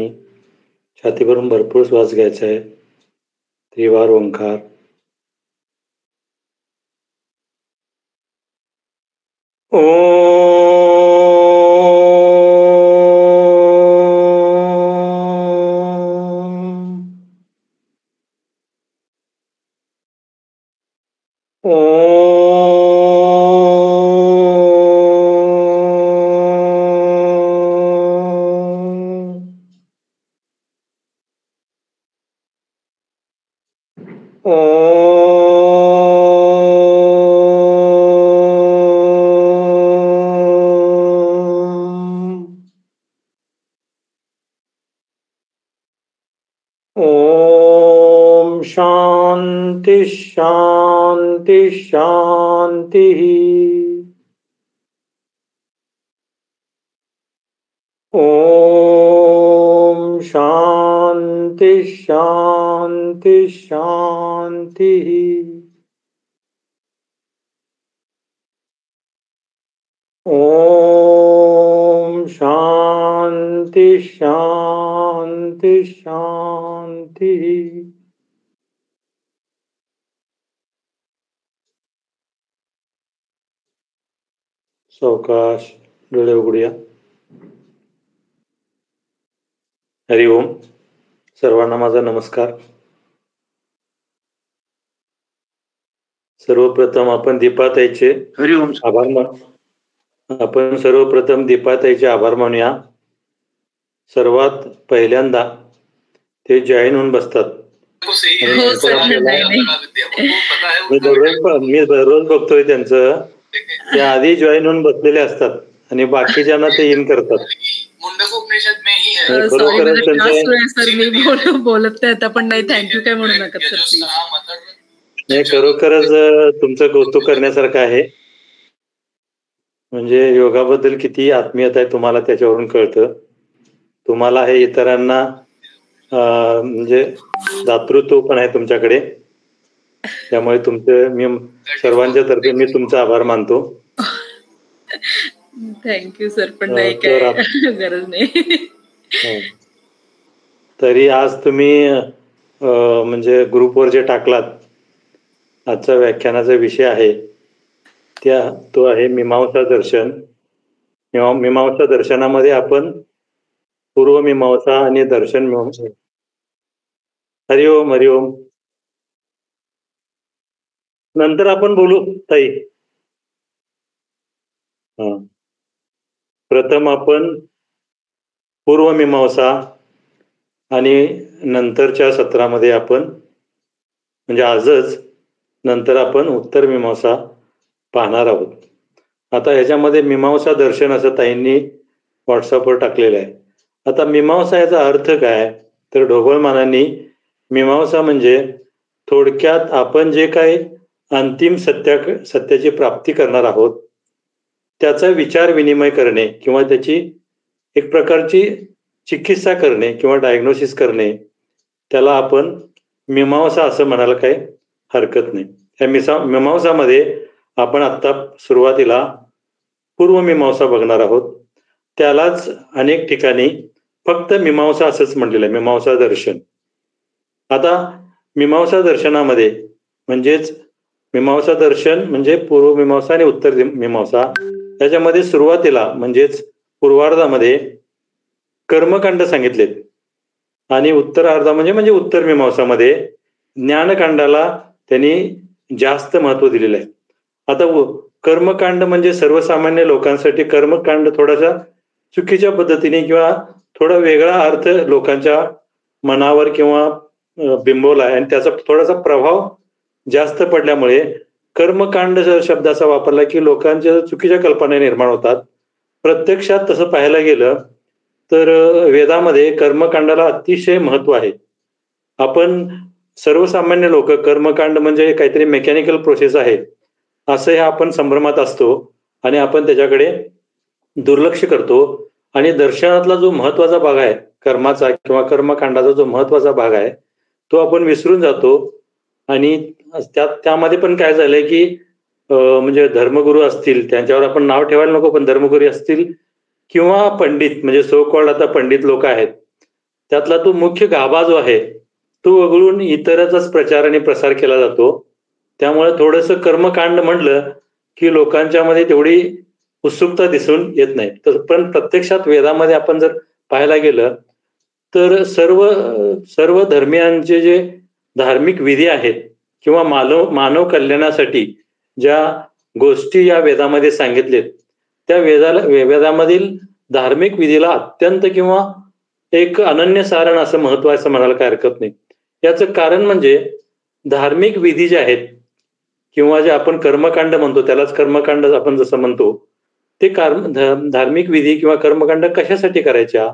आणि छाती भरून भरपूर श्वास घ्यायचा आहे. त्रिवार ओंकार. ओम शांति शांति शांति. ओम शांति शांति शांति. ओम शांति शांति शांति. सावकाश डोळे उघडूया. हरिओम. सर्वांना माझा नमस्कार. सर्वप्रथम आपण दीपाताईचे आभार मानूया. सर्वात पहिल्यांदा ते जॉईन होऊन बसतात. मी दररोज बघतोय त्यांचं. ते आधी जॉईन होऊन बसलेले असतात आणि बाकीच्यांना ते इन करतात. बोलत नाही आता पण नाही. थँक्यू काय म्हणू नका सर. नाही, खरोखरच तुमचं कौतुक करण्यासारखं आहे. म्हणजे योगाबद्दल किती आत्मीयता आहे तुम्हाला त्याच्यावरून कळतं. तुम्हाला हे इतरांना म्हणजे दातृत्व पण आहे तुमच्याकडे. त्यामुळे तुमचं मी सर्वांच्या तर्फे मी तुमचा आभार मानतो. Thank you sir. पण नाही काय गरज नाही. तरी आज तुम्ही म्हणजे ग्रुपवर जे टाकलात, आजचा व्याख्यानाचा विषय आहे तो आहे मीमांसा दर्शन. मीमांसा दर्शनामध्ये आपण पूर्वमीमांसा आणि दर्शन मीमांसा. हरिओम हरिओम. नंतर आपण बोलू ताई. प्रथम आपण पूर्वमीमांसा आणि नंतरच्या सत्रामध्ये आपण म्हणजे आजच नंतर आपण उत्तर मीमांसा पाहणार आहोत. आता ह्याच्यामध्ये मीमांसा दर्शन असं ताईंनी व्हॉट्सअपवर टाकलेलं आहे. आता मीमांसा याचा अर्थ काय तर ढोबळमानांनी मीमांसा म्हणजे थोडक्यात आपण जे काही अंतिम सत्याची प्राप्ती करणार आहोत त्याचा विचार विनिमय करणे किंवा त्याची एक प्रकारची चिकित्सा करणे किंवा डायग्नोसिस करणे, त्याला आपण मीमांसा असं म्हणायला काही हरकत नाही. त्या मीमांसामध्ये आपण आता सुरुवातीला पूर्वमीमांसा बघणार आहोत. त्यालाच अनेक ठिकाणी फक्त मीमांसा असंच म्हटलेलं आहे, मीमांसा दर्शन. आता मीमांसा दर्शनामध्ये म्हणजेच मीमांसा दर्शन म्हणजे पूर्वमीमांसा आणि उत्तर मीमांसा, त्याच्यामध्ये सुरुवातीला म्हणजेच पूर्वार्धामध्ये कर्मकांड सांगितलेत आणि उत्तरार्धा म्हणजे उत्तर मीमांसामध्ये ज्ञानकांडाला त्यांनी जास्त महत्व दिलेलं आहे. आता कर्मकांड म्हणजे सर्वसामान्य लोकांसाठी कर्मकांड थोडासा चुकीच्या पद्धतीने किंवा थोडा वेगळा अर्थ लोकांच्या मनावर किंवा बिंबवला आहे आणि त्याचा थोडासा प्रभाव जास्त पडल्यामुळे कर्मकांड शब्द असा वापरला की लोकांच्या चुकीच्या कल्पना निर्माण होतात. प्रत्यक्षात तसं पाहायला गेलं तर वेदामध्ये कर्मकांडाला अतिशय महत्व आहे. आपण सर्वसामान्य लोक कर्मकांड म्हणजे काहीतरी मेकॅनिकल प्रोसेस आहे असं हे आपण संभ्रमात असतो आणि आपण त्याच्याकडे दुर्लक्ष करतो आणि दर्शनातला जो महत्वाचा भाग आहे कर्माचा किंवा कर्मकांडाचा जो महत्वाचा भाग आहे तो आपण विसरून जातो. आणि त्यामध्ये पण काय झालंय की म्हणजे धर्मगुरू असतील त्यांच्यावर आपण नाव ठेवायला नको, पण धर्मगुरू असतील किंवा पंडित म्हणजे सो कॉल्ड आता पंडित लोक आहेत त्यातला तो मुख्य गाभा जो आहे तो वगळून इतरचाच प्रचार आणि प्रसार केला जातो. त्यामुळे थोडंसं कर्मकांड म्हणलं की लोकांच्या मध्ये तेवढी उत्सुकता दिसून येत नाही. पण प्रत्यक्षात वेदामध्ये आपण जर पाहायला गेलं तर सर्व धर्मियांचे जे धार्मिक विधी आहेत किंवा मानव कल्याणासाठी ज्या गोष्टी या वेदामध्ये सांगितलेत त्या वेदामधील धार्मिक विधीला अत्यंत किंवा एक अनन्यसाधारण असं महत्व असं म्हणायला काही हरकत नाही. याचं कारण म्हणजे धार्मिक विधी जे आहेत किंवा जे आपण कर्मकांड म्हणतो त्यालाच कर्मकांड आपण जसं म्हणतो ते धार्मिक विधी किंवा कर्मकांड कशासाठी करायच्या,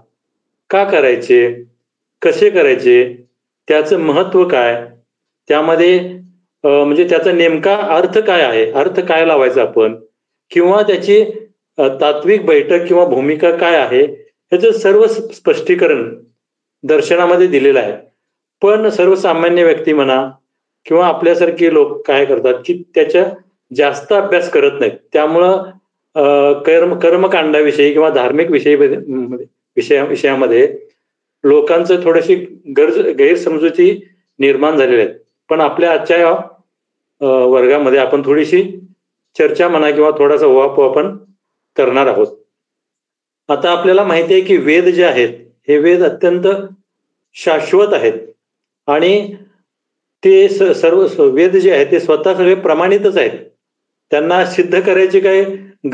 का करायचे, कसे करायचे, त्याचं महत्व काय, त्यामध्ये म्हणजे त्याचा नेमका अर्थ काय आहे, अर्थ काय लावायचा आपण किंवा त्याची तात्विक बैठक किंवा भूमिका काय आहे याचं सर्व स्पष्टीकरण दर्शनामध्ये दिलेलं आहे. पण सर्वसामान्य व्यक्ती म्हणा किंवा आपल्यासारखे लोक काय करतात की त्याच्या जास्त अभ्यास करत नाहीत. त्यामुळं कर्मकांडाविषयी किंवा धार्मिक विषयामध्ये लोकांचं थोडीशी गैरसमजुती निर्माण झालेल्या आहेत. पण आपल्या आजच्या वर्गामध्ये आपण थोडीशी चर्चा म्हणा किंवा थोडासा उहापोह आपण करणार आहोत. आता आपल्याला माहिती आहे की वेद जे आहेत हे वेद अत्यंत शाश्वत आहेत आणि ते सर्व वेद जे आहेत ते स्वतः सगळे प्रमाणितच आहेत. त्यांना सिद्ध करायची काही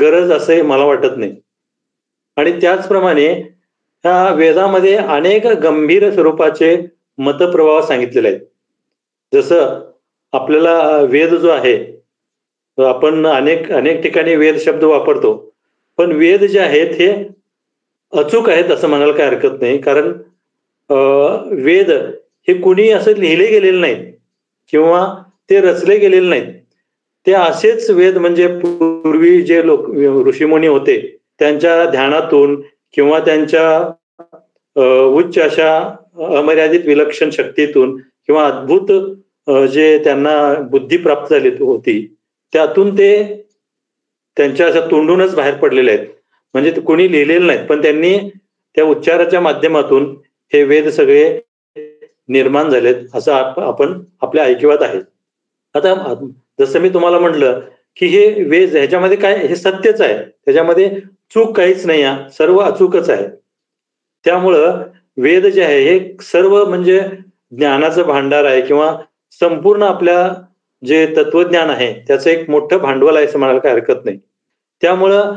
गरज असं मला वाटत नाही. आणि त्याचप्रमाणे ह्या वेदामध्ये अनेक गंभीर स्वरूपाचे मतप्रवाह सांगितलेले आहेत. जसं आपल्याला वेद जो आहे आपण अनेक ठिकाणी वेद शब्द वापरतो पण वेद जे आहेत हे अचूक आहेत असं म्हणायला काही हरकत नाही. कारण वेद हे कुणी असं लिहिले गेलेले नाहीत किंवा ते रचले गेलेले नाहीत. ते असेच वेद म्हणजे पूर्वी जे लोक ऋषीमुनी होते त्यांच्या ध्यानातून किंवा त्यांच्या उच्च अशा अमर्यादित विलक्षण शक्तीतून किंवा अद्भुत जे त्यांना बुद्धी प्राप्त झाली होती त्यातून ते त्यांच्या अशा तोंडूनच बाहेर पडलेले आहेत. म्हणजे ते कोणी लिहिलेलं नाहीत पण त्यांनी त्या उच्चाराच्या माध्यमातून हे वेद सगळे निर्माण झालेत असं आपण आपल्या ऐकिवात आहे. आता जसं मी तुम्हाला म्हटलं की हे वेद ह्याच्यामध्ये काय हे सत्यच आहे, त्याच्यामध्ये चूक काहीच नाही आहे, सर्व अचूकच आहे. त्यामुळं वेद जे आहे हे सर्व म्हणजे ज्ञानाचं भांडार आहे किंवा संपूर्ण आपल्या जे तत्वज्ञान आहे त्याचं एक मोठं भांडवल आहे असं म्हणायला काही हरकत नाही. त्यामुळं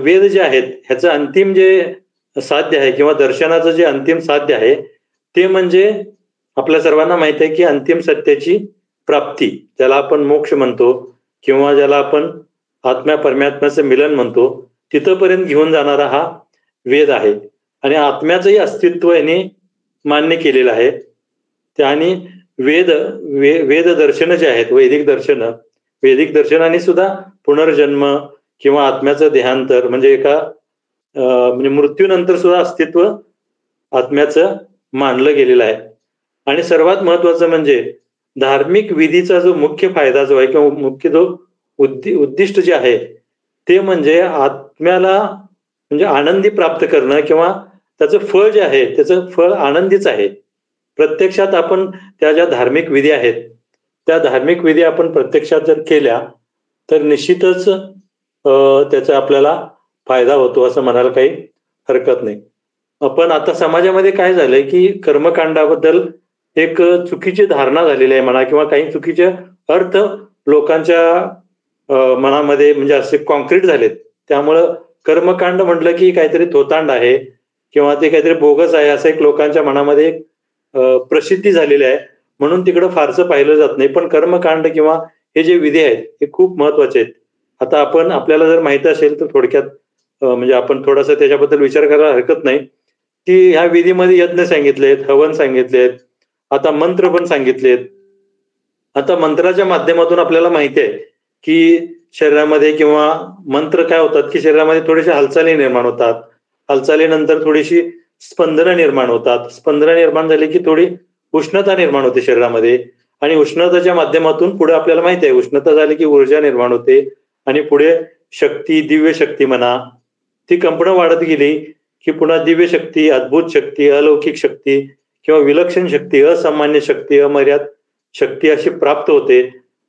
वेद जे आहेत ह्याचं अंतिम जे साध्य आहे किंवा दर्शनाचं जे अंतिम साध्य आहे ते म्हणजे आपल्या सर्वांना माहित आहे की अंतिम सत्याची प्राप्ती, ज्याला आपण मोक्ष म्हणतो किंवा ज्याला आपण आत्म्या परमात्म्याचं मिलन म्हणतो, तिथपर्यंत घेऊन जाणारा हा वेद आहे. आणि आत्म्याचंही अस्तित्व याने मान्य केलेलं आहे. आणि वेद दर्शन जे आहेत वैदिक दर्शनाने सुद्धा पुनर्जन्म किंवा आत्म्याचं देहांतर म्हणजे म्हणजे मृत्यूनंतर सुद्धा अस्तित्व आत्म्याचं मानलं गेलेलं आहे. आणि सर्वात महत्वाचं म्हणजे धार्मिक विधीचा जो मुख्य फायदा जो आहे किंवा मुख्य जो उद्दिष्ट जे आहे ते म्हणजे आत्म्याला म्हणजे आनंदी प्राप्त करणं किंवा त्याचं फळ जे आहे त्याचं फळ आनंदीच आहे. प्रत्यक्षात आपण त्या ज्या धार्मिक विधी आहेत त्या धार्मिक विधी आपण प्रत्यक्षात जर केल्या तर निश्चितच त्याचा आपल्याला फायदा होतो असं म्हणायला काही हरकत नाही. पण आता समाजामध्ये काय झालंय की कर्मकांडाबद्दल एक चुकीची धारणा झालेली आहे म्हणा किंवा काही चुकीचे अर्थ लोकांच्या मनामध्ये म्हणजे असे कॉन्क्रीट झालेत. त्यामुळं कर्मकांड म्हटलं की काहीतरी थोतांड आहे किंवा ते काहीतरी बोगस आहे असं एक लोकांच्या मनामध्ये एक प्रसिद्धी झालेली आहे म्हणून तिकडं फारसं पाहिलं जात नाही. पण कर्मकांड किंवा हे जे विधी आहेत हे खूप महत्वाचे आहेत. आता आपल्याला जर माहिती असेल तर थोडक्यात म्हणजे आपण थोडासा त्याच्याबद्दल विचार करायला हरकत नाही की ह्या विधीमध्ये यज्ञ सांगितलेत, हवन सांगितलेत, आता मंत्र पण सांगितलेत. आता मंत्राच्या माध्यमातून आपल्याला माहिती आहे की शरीरामध्ये किंवा मंत्र काय होतात की शरीरामध्ये थोडीशी हालचाली निर्माण होतात, हालचालीनंतर थोडीशी स्पंदनं निर्माण होतात, स्पंदनं निर्माण झाली की थोडी उष्णता निर्माण होते शरीरामध्ये आणि उष्णतेच्या माध्यमातून पुढे आपल्याला माहिती आहे उष्णता झाली की ऊर्जा निर्माण होते आणि पुढे शक्ती, दिव्य शक्ती म्हणा ती कंपनं वाढत गेली की पुन्हा दिव्य शक्ती, अद्भुत शक्ती, अलौकिक शक्ती किंवा विलक्षण शक्ती, असामान्य शक्ती, अमर्याद शक्ती अशी प्राप्त होते.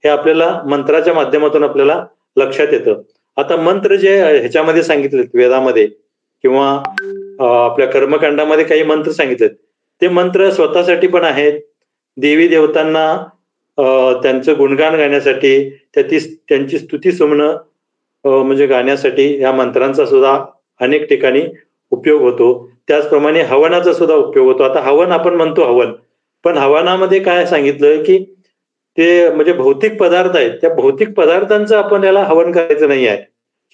हे आपल्याला मंत्राच्या माध्यमातून आपल्याला लक्षात येतं. आता मंत्र जे ह्याच्यामध्ये सांगितलेत वेदामध्ये किंवा आपल्या कर्मकांडामध्ये काही मंत्र सांगितलेत, ते मंत्र स्वतःसाठी पण आहेत, देवी देवतांना त्यांचं गुणगान गाण्यासाठी, त्यांची स्तुती सुमनं म्हणजे गाण्यासाठी या मंत्रांचा सुद्धा अनेक ठिकाणी उपयोग होतो. त्याचप्रमाणे हवनाचा सुद्धा उपयोग होतो. आता हवन आपण म्हणतो हवन, पण हवनामध्ये काय सांगितलं की ते म्हणजे भौतिक पदार्थ आहेत, त्या भौतिक पदार्थांचं आपण याला हवन करायचं नाही आहे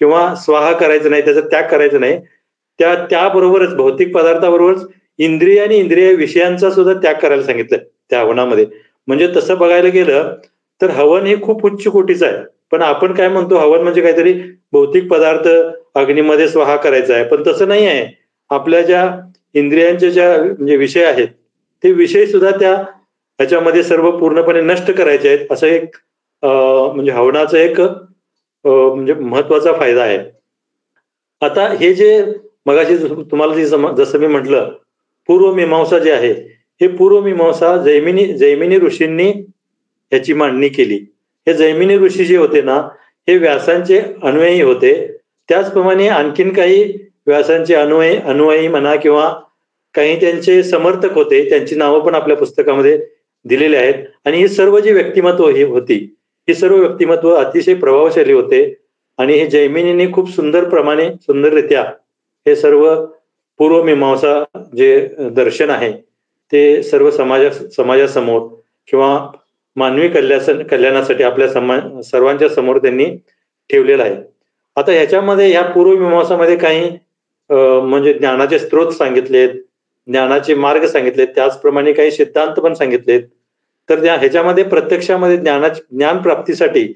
किंवा स्वाहा करायचं नाही, त्याचा त्याग करायचा नाही. त्याबरोबरच भौतिक पदार्थाबरोबरच इंद्रिय आणि इंद्रिय विषयांचा सुद्धा त्याग करायला सांगितलं त्या हवनामध्ये. म्हणजे तसं बघायला गेलं तर हवन हे खूप उच्च कोटीचं आहे. पण आपण काय म्हणतो, हवन म्हणजे काहीतरी भौतिक पदार्थ अग्नीमध्ये स्वाहा करायचा आहे, पण तसं नाही आहे. आपल्या ज्या इंद्रियांचे ज्या म्हणजे विषय आहेत, ते विषय सुद्धा त्या ह्याच्यामध्ये सर्व पूर्णपणे नष्ट करायचे आहेत. असं एक म्हणजे हवनाचा एक म्हणजे महत्वाचा फायदा आहे. आता हे जे मगाशी तुम्हाला जसं मी म्हटलं, पूर्वमीमांसा जे आहे, हे पूर्वमीमांसा जैमिनी ऋषींनी ह्याची मांडणी केली. हे जैमिनी ऋषी जे होते ना, हे व्यासांचे अन्वयी होते. त्याचप्रमाणे आणखीन काही व्यासांचे अनुयायी म्हणा किंवा काही त्यांचे समर्थक होते, त्यांची नावं पण आपल्या पुस्तकामध्ये दिलेले आहेत. आणि ही सर्व जी व्यक्तिमत्व ही होती, ही सर्व व्यक्तिमत्व अतिशय प्रभावशाली होते. आणि हे जैमिनींनी खूप सुंदररित्या हे सर्व पूर्वमीमांसा जे दर्शन आहे ते सर्व समाजासमोर किंवा मानवी कल्याणासाठी आपल्या सर्वांच्या समोर त्यांनी ठेवलेलं आहे. आता ह्याच्यामध्ये ह्या पूर्वमीमांसामध्ये काही म्हणजे ज्ञानाचे स्रोत सांगितलेत, ज्ञानाचे मार्ग सांगितलेत, त्याचप्रमाणे काही सिद्धांत पण सांगितलेत. तर ह्याच्यामध्ये प्रत्यक्षामध्ये ज्ञान प्राप्तीसाठी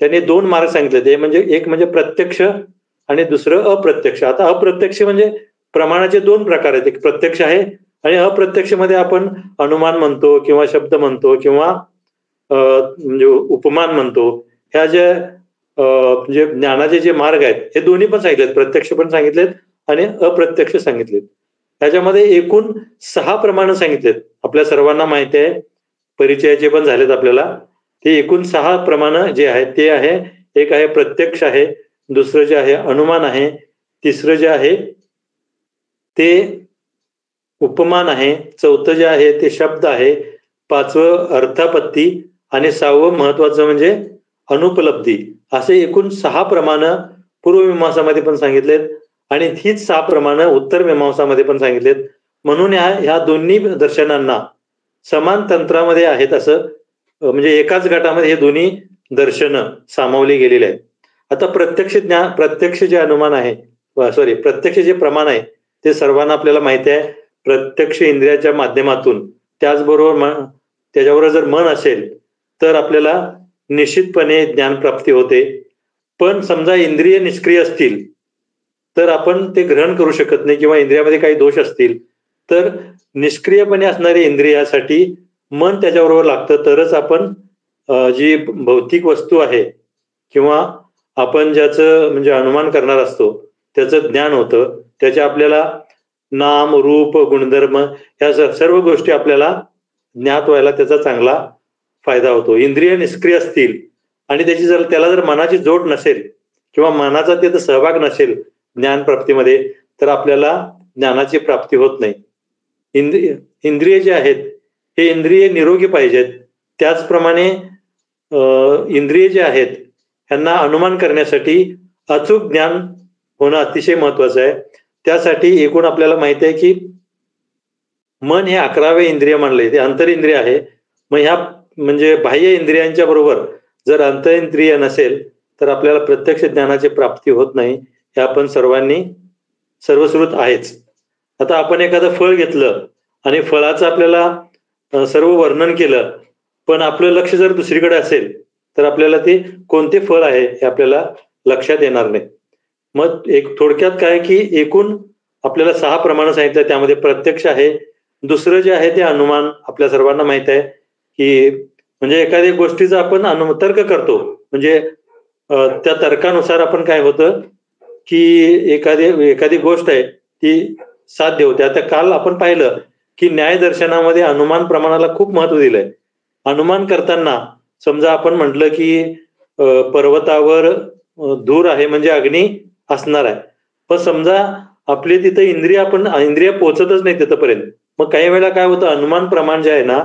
त्यांनी 2 मार्ग सांगितले. ते म्हणजे एक म्हणजे प्रत्यक्ष आणि दुसरं अप्रत्यक्ष. आता अप्रत्यक्ष म्हणजे प्रमाणाचे 2 प्रकार आहेत. एक प्रत्यक्ष आहे आणि अप्रत्यक्ष मध्ये आपण अनुमान म्हणतो किंवा शब्द म्हणतो किंवा म्हणजे उपमान म्हणतो. ह्या ज्या म्हणजे ज्ञानाचे जे मार्ग आहेत हे दोन्ही पण सांगितलेत, प्रत्यक्ष पण सांगितलेत आणि अप्रत्यक्ष सांगितलेत. त्याच्यामध्ये एकूण 6 प्रमाण सांगितलेत. आपल्या सर्वांना माहिती आहे, परिचयाचे पण झालेत आपल्याला. ते एकूण 6 प्रमाण जे आहेत ते आहे, एक आहे प्रत्यक्ष आहे, दुसरं जे आहे अनुमान आहे, तिसरं जे आहे ते उपमान आहे, चौथं जे आहे ते शब्द आहे, 5वं अर्थापत्ती आणि 6वं महत्वाचं म्हणजे अनुपलब्धी. असे एकूण 6 प्रमाण पूर्वमीमांसामध्ये पण सांगितलेत आणि हीच 6 प्रमाण उत्तर मीमांसामध्ये पण सांगितलेत. म्हणून ह्या दोन्ही दर्शनांना समान तंत्रामध्ये आहेत, असं म्हणजे एकाच गटामध्ये हे दोन्ही दर्शनं सामावली गेलेली आहेत. आता प्रत्यक्ष जे अनुमान आहे, प्रत्यक्ष जे प्रमाण आहे ते सर्वांना आपल्याला माहिती आहे. प्रत्यक्ष इंद्रियाच्या माध्यमातून त्याच्याबरोबर जर मन असेल तर आपल्याला निश्चितपणे ज्ञानप्राप्ती होते. पण समजा इंद्रिय निष्क्रिय असतील तर आपण ते ग्रहण करू शकत नाही किंवा इंद्रियामध्ये काही दोष असतील तर निष्क्रियपणे असणाऱ्या इंद्रियासाठी मन त्याच्याबरोबर लागतं, तरच आपण जी भौतिक वस्तू आहे किंवा आपण ज्याचं म्हणजे अनुमान करणार असतो त्याचं ज्ञान होतं. त्याच्या आपल्याला नाम रूप गुणधर्म ह्या सर्व गोष्टी आपल्याला ज्ञात व्हायला त्याचा चांगला फायदा होतो. इंद्रिय निष्क्रिय असतील आणि त्याला जर मनाची जोड नसेल किंवा मनाचा तिथं सहभाग नसेल ज्ञानप्राप्तीमध्ये तर आपल्याला ज्ञानाची प्राप्ती होत नाही. इंद्रिय जे आहेत हे इंद्रिय निरोगी पाहिजेत. त्याचप्रमाणे इंद्रिय जे आहेत ह्यांना अनुमान करण्यासाठी अचूक ज्ञान होणं अतिशय महत्वाचं आहे. त्यासाठी एकूण आपल्याला माहिती आहे की मन हे 11वे इंद्रिय मानले, ते अंतरिंद्रिय आहे. मग ह्या म्हणजे बाह्य इंद्रियांच्या बरोबर जर अंतरिंद्रिय नसेल तर आपल्याला प्रत्यक्ष ज्ञानाची प्राप्ती होत नाही. हे आपण सर्वांनी सर्वश्रुत आहेच. आता आपण एखादं फळ घेतलं आणि फळाचं आपल्याला सर्व वर्णन केलं, पण आपलं लक्ष जर दुसरीकडे असेल तर आपल्याला ते कोणते फळ आहे हे आपल्याला लक्षात येणार नाही. मग एक थोडक्यात काय की एकूण आपल्याला 6 प्रमाण सांगितलं, त्यामध्ये प्रत्यक्ष आहे. दुसरं जे आहे ते अनुमान. आपल्या सर्वांना माहित आहे की म्हणजे एखाद्या गोष्टीचा आपण तर्क करतो, म्हणजे त्या तर्कानुसार आपण काय होतं की एखादी गोष्ट आहे ती साध्य होते. आता काल आपण पाहिलं की न्यायदर्शनामध्ये अनुमान प्रमाणाला खूप महत्व दिलंय. अनुमान करताना समजा आपण म्हटलं की पर्वतावर धूर आहे म्हणजे अग्नी असणार आहे. पण समजा आपले तिथे इंद्रिय पोहोचतच नाही तिथपर्यंत. मग काही वेळेला काय होतं, अनुमान प्रमाण जे आहे ना,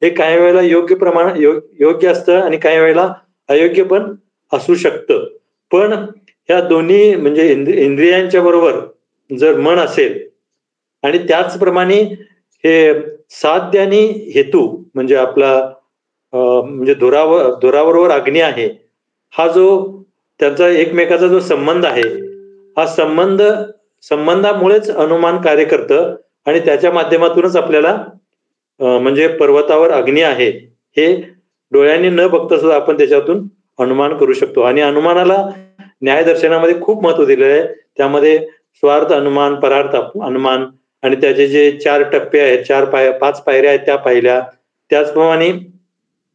हे काही वेळेला योग्य असतं आणि काही वेळेला अयोग्य पण असू शकतं. पण ह्या दोन्ही म्हणजे इंद्रियांच्या बरोबर जर मन असेल आणि त्याचप्रमाणे हे साध्य आणि हेतू म्हणजे आपला म्हणजे धुराबरोबर अग्नी आहे, हा जो त्यांचा एकमेकाचा जो संबंध आहे, हा संबंधामुळेच अनुमान कार्य करतं आणि त्याच्या माध्यमातूनच आपल्याला म्हणजे पर्वतावर अग्नी आहे हे डोळ्यांनी न बघता सुद्धा आपण त्याच्यातून अनुमान करू शकतो. आणि अनुमानाला न्यायदर्शनामध्ये खूप महत्व दिलं आहे. त्यामध्ये स्वार्थ अनुमान, परार्थ अनुमान आणि त्याचे जे 4 टप्पे आहेत, 5 पायऱ्या आहेत त्या पाहिल्या. त्याचप्रमाणे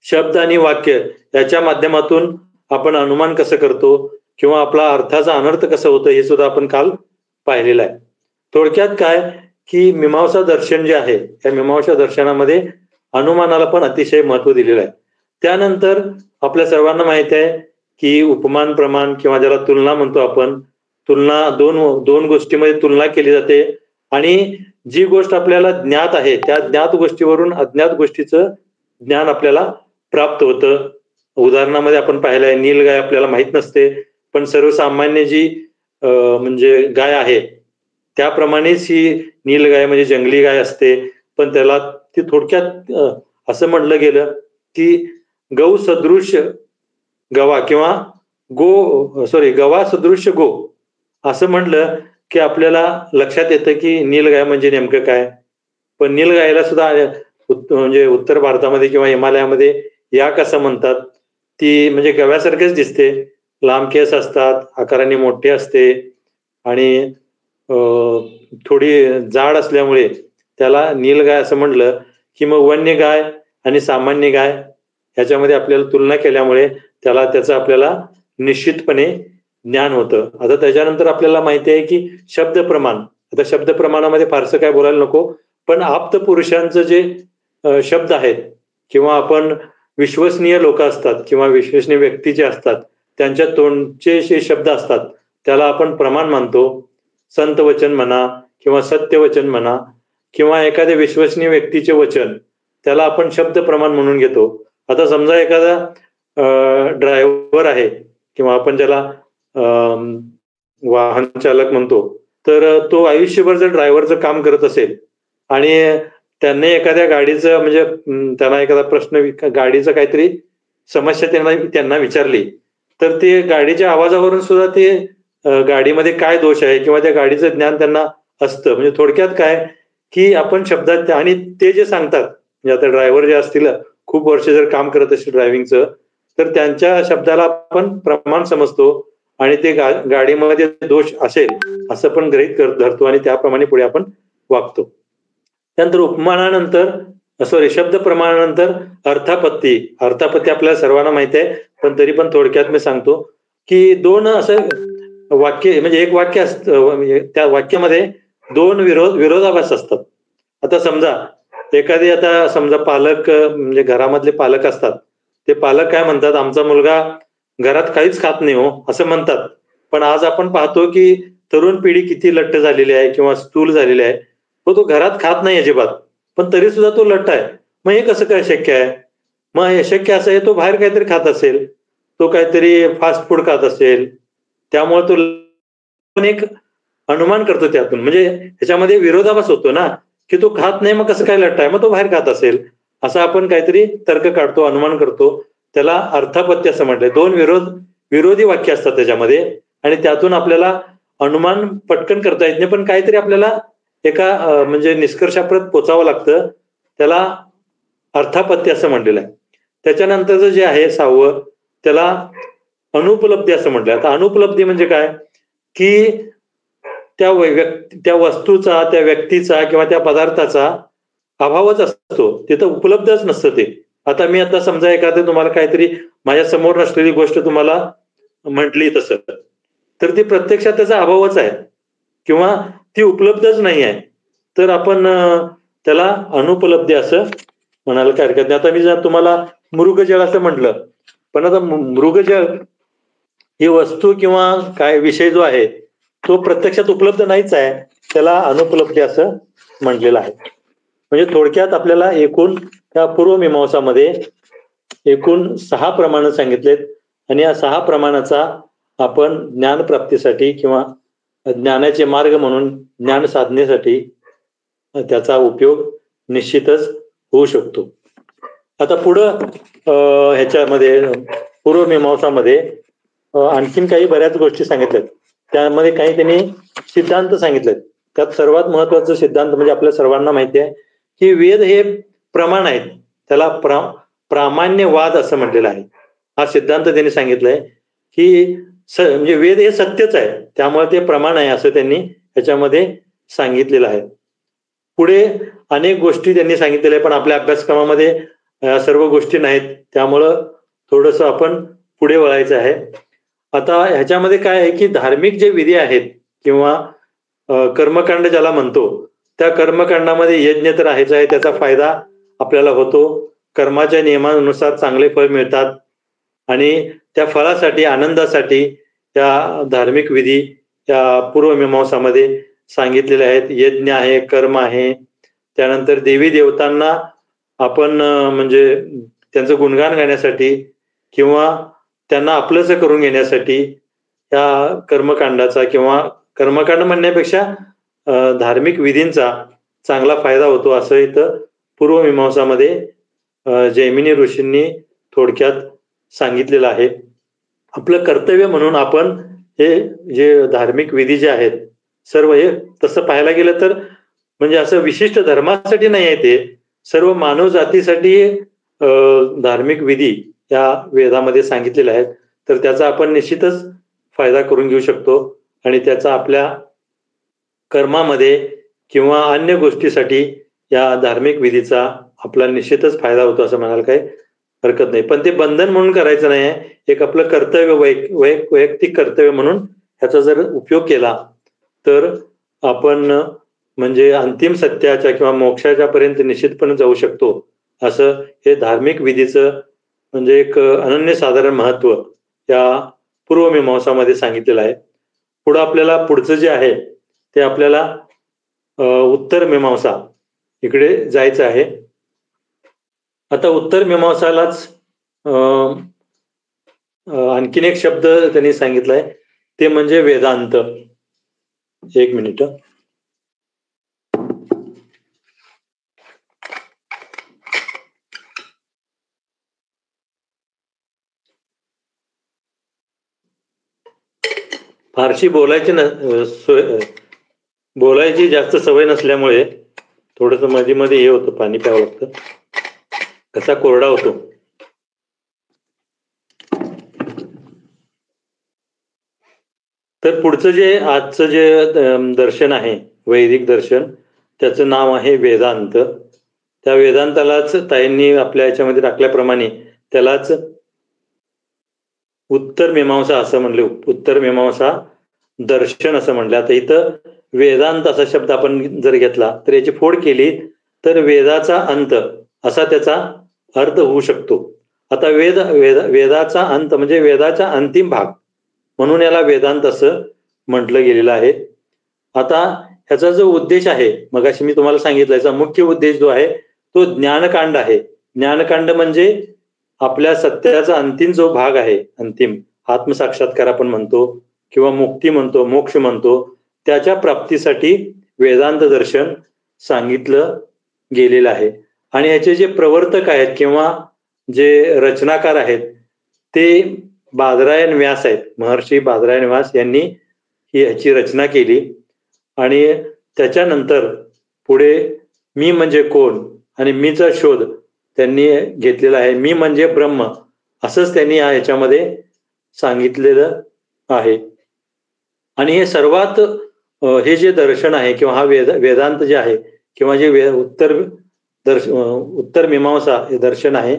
शब्द आणि वाक्य याच्या माध्यमातून आपण अनुमान कसं करतो किंवा आपला अर्थाचा अनर्थ कसं होतं हे सुद्धा आपण काल पाहिलेलं आहे. थोडक्यात काय की मीमांसा दर्शन जे आहे त्या मीमांसा दर्शनामध्ये अनुमानाला पण अतिशय महत्व दिलेलं आहे. त्यानंतर आपल्या सर्वांना माहिती आहे की उपमान प्रमाण किंवा ज्याला तुलना म्हणतो आपण, तुलना दोन गोष्टीमध्ये तुलना केली जाते आणि जी गोष्ट आपल्याला ज्ञात आहे त्या ज्ञात गोष्टीवरून अज्ञात गोष्टीचं ज्ञान आपल्याला प्राप्त होतं. उदाहरणामध्ये आपण पाहिलंय नीलगाय आपल्याला माहित नसते, पण सर्वसामान्य जी म्हणजे गाय आहे त्याप्रमाणेच ही नीलगाय म्हणजे जंगली गाय असते. पण त्याला ती थोडक्यात असं म्हटलं गेलं की गौ सदृश गवा किंवा गवा सदृश गो असं म्हटलं की आपल्याला लक्षात येतं की नीलगाय म्हणजे नेमकं काय. पण नीलगायला सुद्धा म्हणजे उत्तर भारतामध्ये किंवा हिमालयामध्ये याक असं म्हणतात. ती म्हणजे गव्यासारखेच दिसते, लांब केस असतात, आकाराने मोठे असते आणि थोडी जाड असल्यामुळे त्याला नीलगाय असं म्हटलं की मग वन्य गाय आणि सामान्य गाय ह्याच्यामध्ये आपल्याला तुलना केल्यामुळे त्याचं आपल्याला निश्चितपणे ज्ञान होतं. आता त्याच्यानंतर आपल्याला माहिती आहे की शब्द प्रमाण. आता शब्द प्रमाणामध्ये फारसं काय बोलायला नको, पण आप्त पुरुषांचं जे शब्द आहेत किंवा आपण विश्वसनीय लोक असतात किंवा विश्वसनीय व्यक्ती जे असतात त्यांच्या तोंडचे जे शब्द असतात त्याला आपण प्रमाण मानतो. संत वचन म्हणा किंवा सत्यवचन म्हणा किंवा एखाद्या विश्वसनीय व्यक्तीचे वचन त्याला आपण शब्द प्रमाण म्हणून घेतो. आता समजा एखादा ड्रायव्हर आहे किंवा आपण ज्याला वाहन चालक म्हणतो, तर तो आयुष्यभर जर ड्रायव्हरचं काम करत असेल आणि त्यांनी एखाद्या गाडीचं म्हणजे त्यांना एखादा प्रश्न गाडीचं काहीतरी समस्या त्यांना विचारली, तर ते गाडीच्या आवाजावरून सुद्धा ते गाडीमध्ये काय दोष आहे किंवा त्या गाडीचं ज्ञान त्यांना असतं. म्हणजे थोडक्यात काय की आपण शब्दात आणि ते जे सांगतात म्हणजे आता ड्रायव्हर जे असतील खूप वर्ष जर काम करत असेल ड्रायव्हिंगचं, तर त्यांच्या शब्दाला आपण प्रमाण समजतो आणि ते गाडीमध्ये दोष असेल असं पण गृहीत धरतो आणि त्याप्रमाणे पुढे आपण वागतो. त्यानंतर उपमानानंतर शब्द प्रमाणानंतर अर्थापत्ती आपल्याला सर्वांना माहिती आहे, पण तरी पण थोडक्यात मी सांगतो की 2 असं वाक्य म्हणजे एक वाक्य असतं, त्या वाक्यामध्ये 2 विरोधाभास असतात. आता समजा पालक म्हणजे घरामधले पालक असतात, ते पालक काय म्हणतात, आमचा मुलगा घरात काहीच खात नाही हो असं म्हणतात. पण आज आपण पाहतो की तरुण पिढी किती लठ्ठ झालेली आहे किंवा स्थूल झालेली आहे. तो घरात खात नाही अजिबात, पण तरी सुद्धा तो लठ्ठ आहे. मग हे कसं काय शक्य आहे? मग हे शक्य असं आहे, तो बाहेर काहीतरी खात असेल, तो काहीतरी फास्ट फूड खात असेल, त्यामुळे तो एक अनुमान करतो त्यातून. म्हणजे ह्याच्यामध्ये विरोधाभास होतो ना की तो खात नाही, मग कसं काय लठ्ठ आहे, मग तो बाहेर खात असेल असं आपण काहीतरी तर्क काढतो, अनुमान करतो. त्याला अर्थापत्य असं म्हटलंय. 2 विरोधी वाक्य असतात त्याच्यामध्ये आणि त्यातून आपल्याला अनुमान पटकन करता येत नाही, पण काहीतरी आपल्याला एका म्हणजे निष्कर्षापर्यंत पोचावं लागतं. त्याला अर्थापत्य असं म्हटलेलं आहे. त्याच्यानंतरचं जे आहे 6वं त्याला अनुपलब्धी असं म्हटलंय. आता अनुपलब्धी म्हणजे काय की त्या वस्तूचा, त्या व्यक्तीचा किंवा त्या पदार्थाचा अभावच असतो, तिथं उपलब्धच नसतं ते. आता समजा एखादं तुम्हाला काहीतरी माझ्या समोर नसलेली गोष्ट तुम्हाला म्हटली तसं, तर ती प्रत्यक्षात त्याचा अभावच आहे किंवा ती उपलब्धच नाही आहे, तर आपण त्याला अनुपलब्धी असं म्हणायला काय हरकत नाही. आता मी जर तुम्हाला मृगजळ असं म्हटलं, पण आता मृगजळ ही वस्तू किंवा काय विषय जो आहे तो प्रत्यक्षात उपलब्ध नाहीच आहे, त्याला अनुपलब्धी असं म्हटलेलं आहे. म्हणजे थोडक्यात आपल्याला एकूण त्या पूर्वमीमांसामध्ये एकूण 6 प्रमाण सांगितलेत आणि या 6 प्रमाणाचा आपण ज्ञानप्राप्तीसाठी किंवा ज्ञानाचे मार्ग म्हणून ज्ञान साधनेसाठी त्याचा उपयोग निश्चितच होऊ शकतो. आता पुढं ह्याच्यामध्ये पूर्वमीमांसामध्ये आणखीन काही बऱ्याच गोष्टी सांगितल्यात. त्यामध्ये काही त्यांनी सिद्धांत सांगितलेत. त्यात सर्वात महत्वाचा सिद्धांत म्हणजे आपल्या सर्वांना माहिती आहे की वेद हे प्रमाण आहेत, त्याला प्रामाण्यवाद असं म्हटलेलं आहे. हा सिद्धांत त्यांनी सांगितलाय की म्हणजे वेद हे सत्यच आहे, त्यामुळे ते प्रमाण आहे असं त्यांनी ह्याच्यामध्ये सांगितलेलं आहे. पुढे अनेक गोष्टी त्यांनी सांगितलेल्या आहे, पण आपल्या अभ्यासक्रमामध्ये सर्व गोष्टी नाहीत, त्यामुळं थोडंसं आपण पुढे वळायचं आहे. आता ह्याच्यामध्ये काय आहे की धार्मिक जे विधी आहेत किंवा कर्मकांड ज्याला म्हणतो, त्या कर्मकांडामध्ये यज्ञ तर आहेच आहे, त्याचा फायदा आपल्याला होतो. कर्माच्या नियमानुसार चांगले फळ मिळतात आणि त्या फळासाठी आनंदासाठी त्या धार्मिक विधी त्या पूर्वमीमांसामध्ये सांगितलेले आहेत. यज्ञ आहे, कर्म आहे, त्यानंतर देवी देवतांना आपण म्हणजे त्यांचं गुणगान गाण्यासाठी किंवा त्यांना आपलंसं करून घेण्यासाठी या कर्मकांडाचा किंवा कर्मकांड म्हणण्यापेक्षा धार्मिक विधींचा चांगला फायदा होतो असं इथं पूर्वमीमांसामध्ये जैमिनी ऋषींनी थोडक्यात सांगितलेलं आहे. आपलं कर्तव्य म्हणून आपण हे जे धार्मिक विधी जे आहेत सर्व हे तसं पाहायला गेलं तर म्हणजे असं विशिष्ट धर्मासाठी नाही आहे, ते सर्व मानव जातीसाठी धार्मिक विधी या वेदामध्ये सांगितलेले आहेत. तर त्याचा आपण निश्चितच फायदा करून घेऊ शकतो आणि त्याचा आपल्या कर्मामध्ये किंवा अन्य गोष्टीसाठी या धार्मिक विधीचा आपला निश्चितच फायदा होतो असं म्हणायला काही हरकत नाही. पण ते बंधन म्हणून करायचं नाही आहे, एक आपलं कर्तव्य वैयक्तिक कर्तव्य म्हणून ह्याचा जर उपयोग केला तर आपण म्हणजे अंतिम सत्याच्या किंवा मोक्षाच्या पर्यंत निश्चितपणे जाऊ शकतो असं हे धार्मिक विधीचं म्हणजे एक अनन्यसाधारण महत्व या पूर्वमीमांसामध्ये सांगितलेलं आहे. पुढं आपल्याला पुढचं जे आहे ते आपल्याला उत्तर मीमांसा इकडे जायचं आहे. आता उत्तर मीमांसालाच आणखीन एक शब्द त्यांनी सांगितलाय ते म्हणजे वेदांत. एक मिनिट. फारशी बोलायची जास्त सवय नसल्यामुळे थोडस मध्ये मध्ये हे होतं, पाणी प्यावं लागतं, कसा कोरडा होतो. तर पुढचं जे आजचं जे दर्शन आहे वैदिक दर्शन त्याचं नाव आहे वेदांत. त्या वेदांतालाच ताईंनी आपल्या याच्यामध्ये टाकल्याप्रमाणे त्यालाच उत्तर मीमांसा असं म्हणले, उत्तर मीमांसा दर्शन असं म्हणलं. आता इथं वेदांत असा शब्द आपण जर घेतला तर याची फोड केली तर वेदाचा अंत असा त्याचा अर्थ होऊ शकतो. आता वेदाचा अंत म्हणजे वेदाचा अंतिम भाग म्हणून याला वेदांत असं म्हटलं गेलेलं आहे. आता ह्याचा जो उद्देश आहे मगाशी मी तुम्हाला सांगितलं, याचा मुख्य उद्देश जो आहे तो ज्ञानकांड आहे. ज्ञानकांड म्हणजे आपल्या सत्याचा अंतिम जो भाग आहे, अंतिम आत्मसाक्षात्कार आपण म्हणतो किंवा मुक्ती म्हणतो, मोक्ष म्हणतो, त्याच्या प्राप्तीसाठी वेदांत दर्शन सांगितलं गेलेलं आहे. आणि ह्याचे जे प्रवर्तक आहेत किंवा जे रचनाकार आहेत ते बादरायण व्यास आहेत. महर्षी बादरायण व्यास यांनी ह्याची रचना केली आणि त्याच्यानंतर पुढे मी म्हणजे कोण आणि मीचा शोध त्यांनी घेतलेला आहे. मी म्हणजे ब्रह्म असंच त्यांनी ह्याच्यामध्ये सांगितलेलं आहे. आणि हे सर्वात हे जे दर्शन आहे किंवा हा वेदांत जे आहे किंवा जे उत्तर मीमांसा हे दर्शन आहे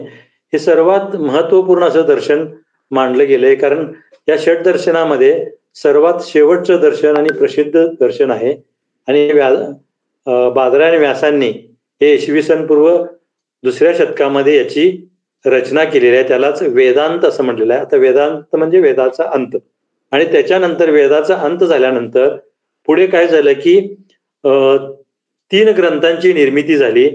हे सर्वात महत्वपूर्ण असं दर्शन मानलं गेलंय. कारण या षट दर्शनामध्ये सर्वात शेवटचं दर्शन आणि प्रसिद्ध दर्शन आहे आणि बादरा आणि व्यासांनी हे इसवी सन पूर्व 2ऱ्या शतकामध्ये याची रचना केलेली आहे. त्यालाच वेदांत असं म्हटलेलं आहे. आता वेदांत म्हणजे वेदाचा अंत. आणि त्याच्यानंतर वेदाचा अंत झाल्यानंतर पुढे काय झालं की 3 ग्रंथांची निर्मिती झाली.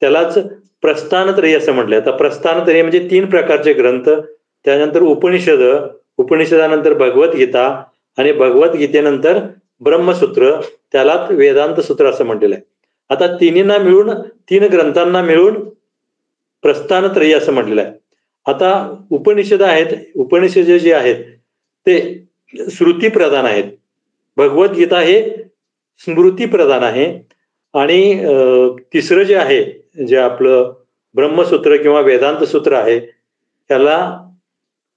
त्यालाच प्रस्थानत्रयी असं म्हटलंय. आता प्रस्थानत्रयी म्हणजे 3 प्रकारचे ग्रंथ. त्यानंतर उपनिषदानंतर भगवद्गीता आणि भगवद्गीतेनंतर ब्रह्मसूत्र, त्यालाच वेदांत सूत्र असं म्हटलेलं आहे. आता 3 ग्रंथांना मिळून प्रस्थानत्रयी असं म्हटलेलं आहे. आता उपनिषद आहेत, उपनिषद जे आहेत ते श्रुती प्रधान आहेत. भगवद्गीता हे स्मृती प्रधान आहे. आणि तिसरं जे आहे, जे आपलं ब्रह्मसूत्र किंवा वेदांत सूत्र आहे, त्याला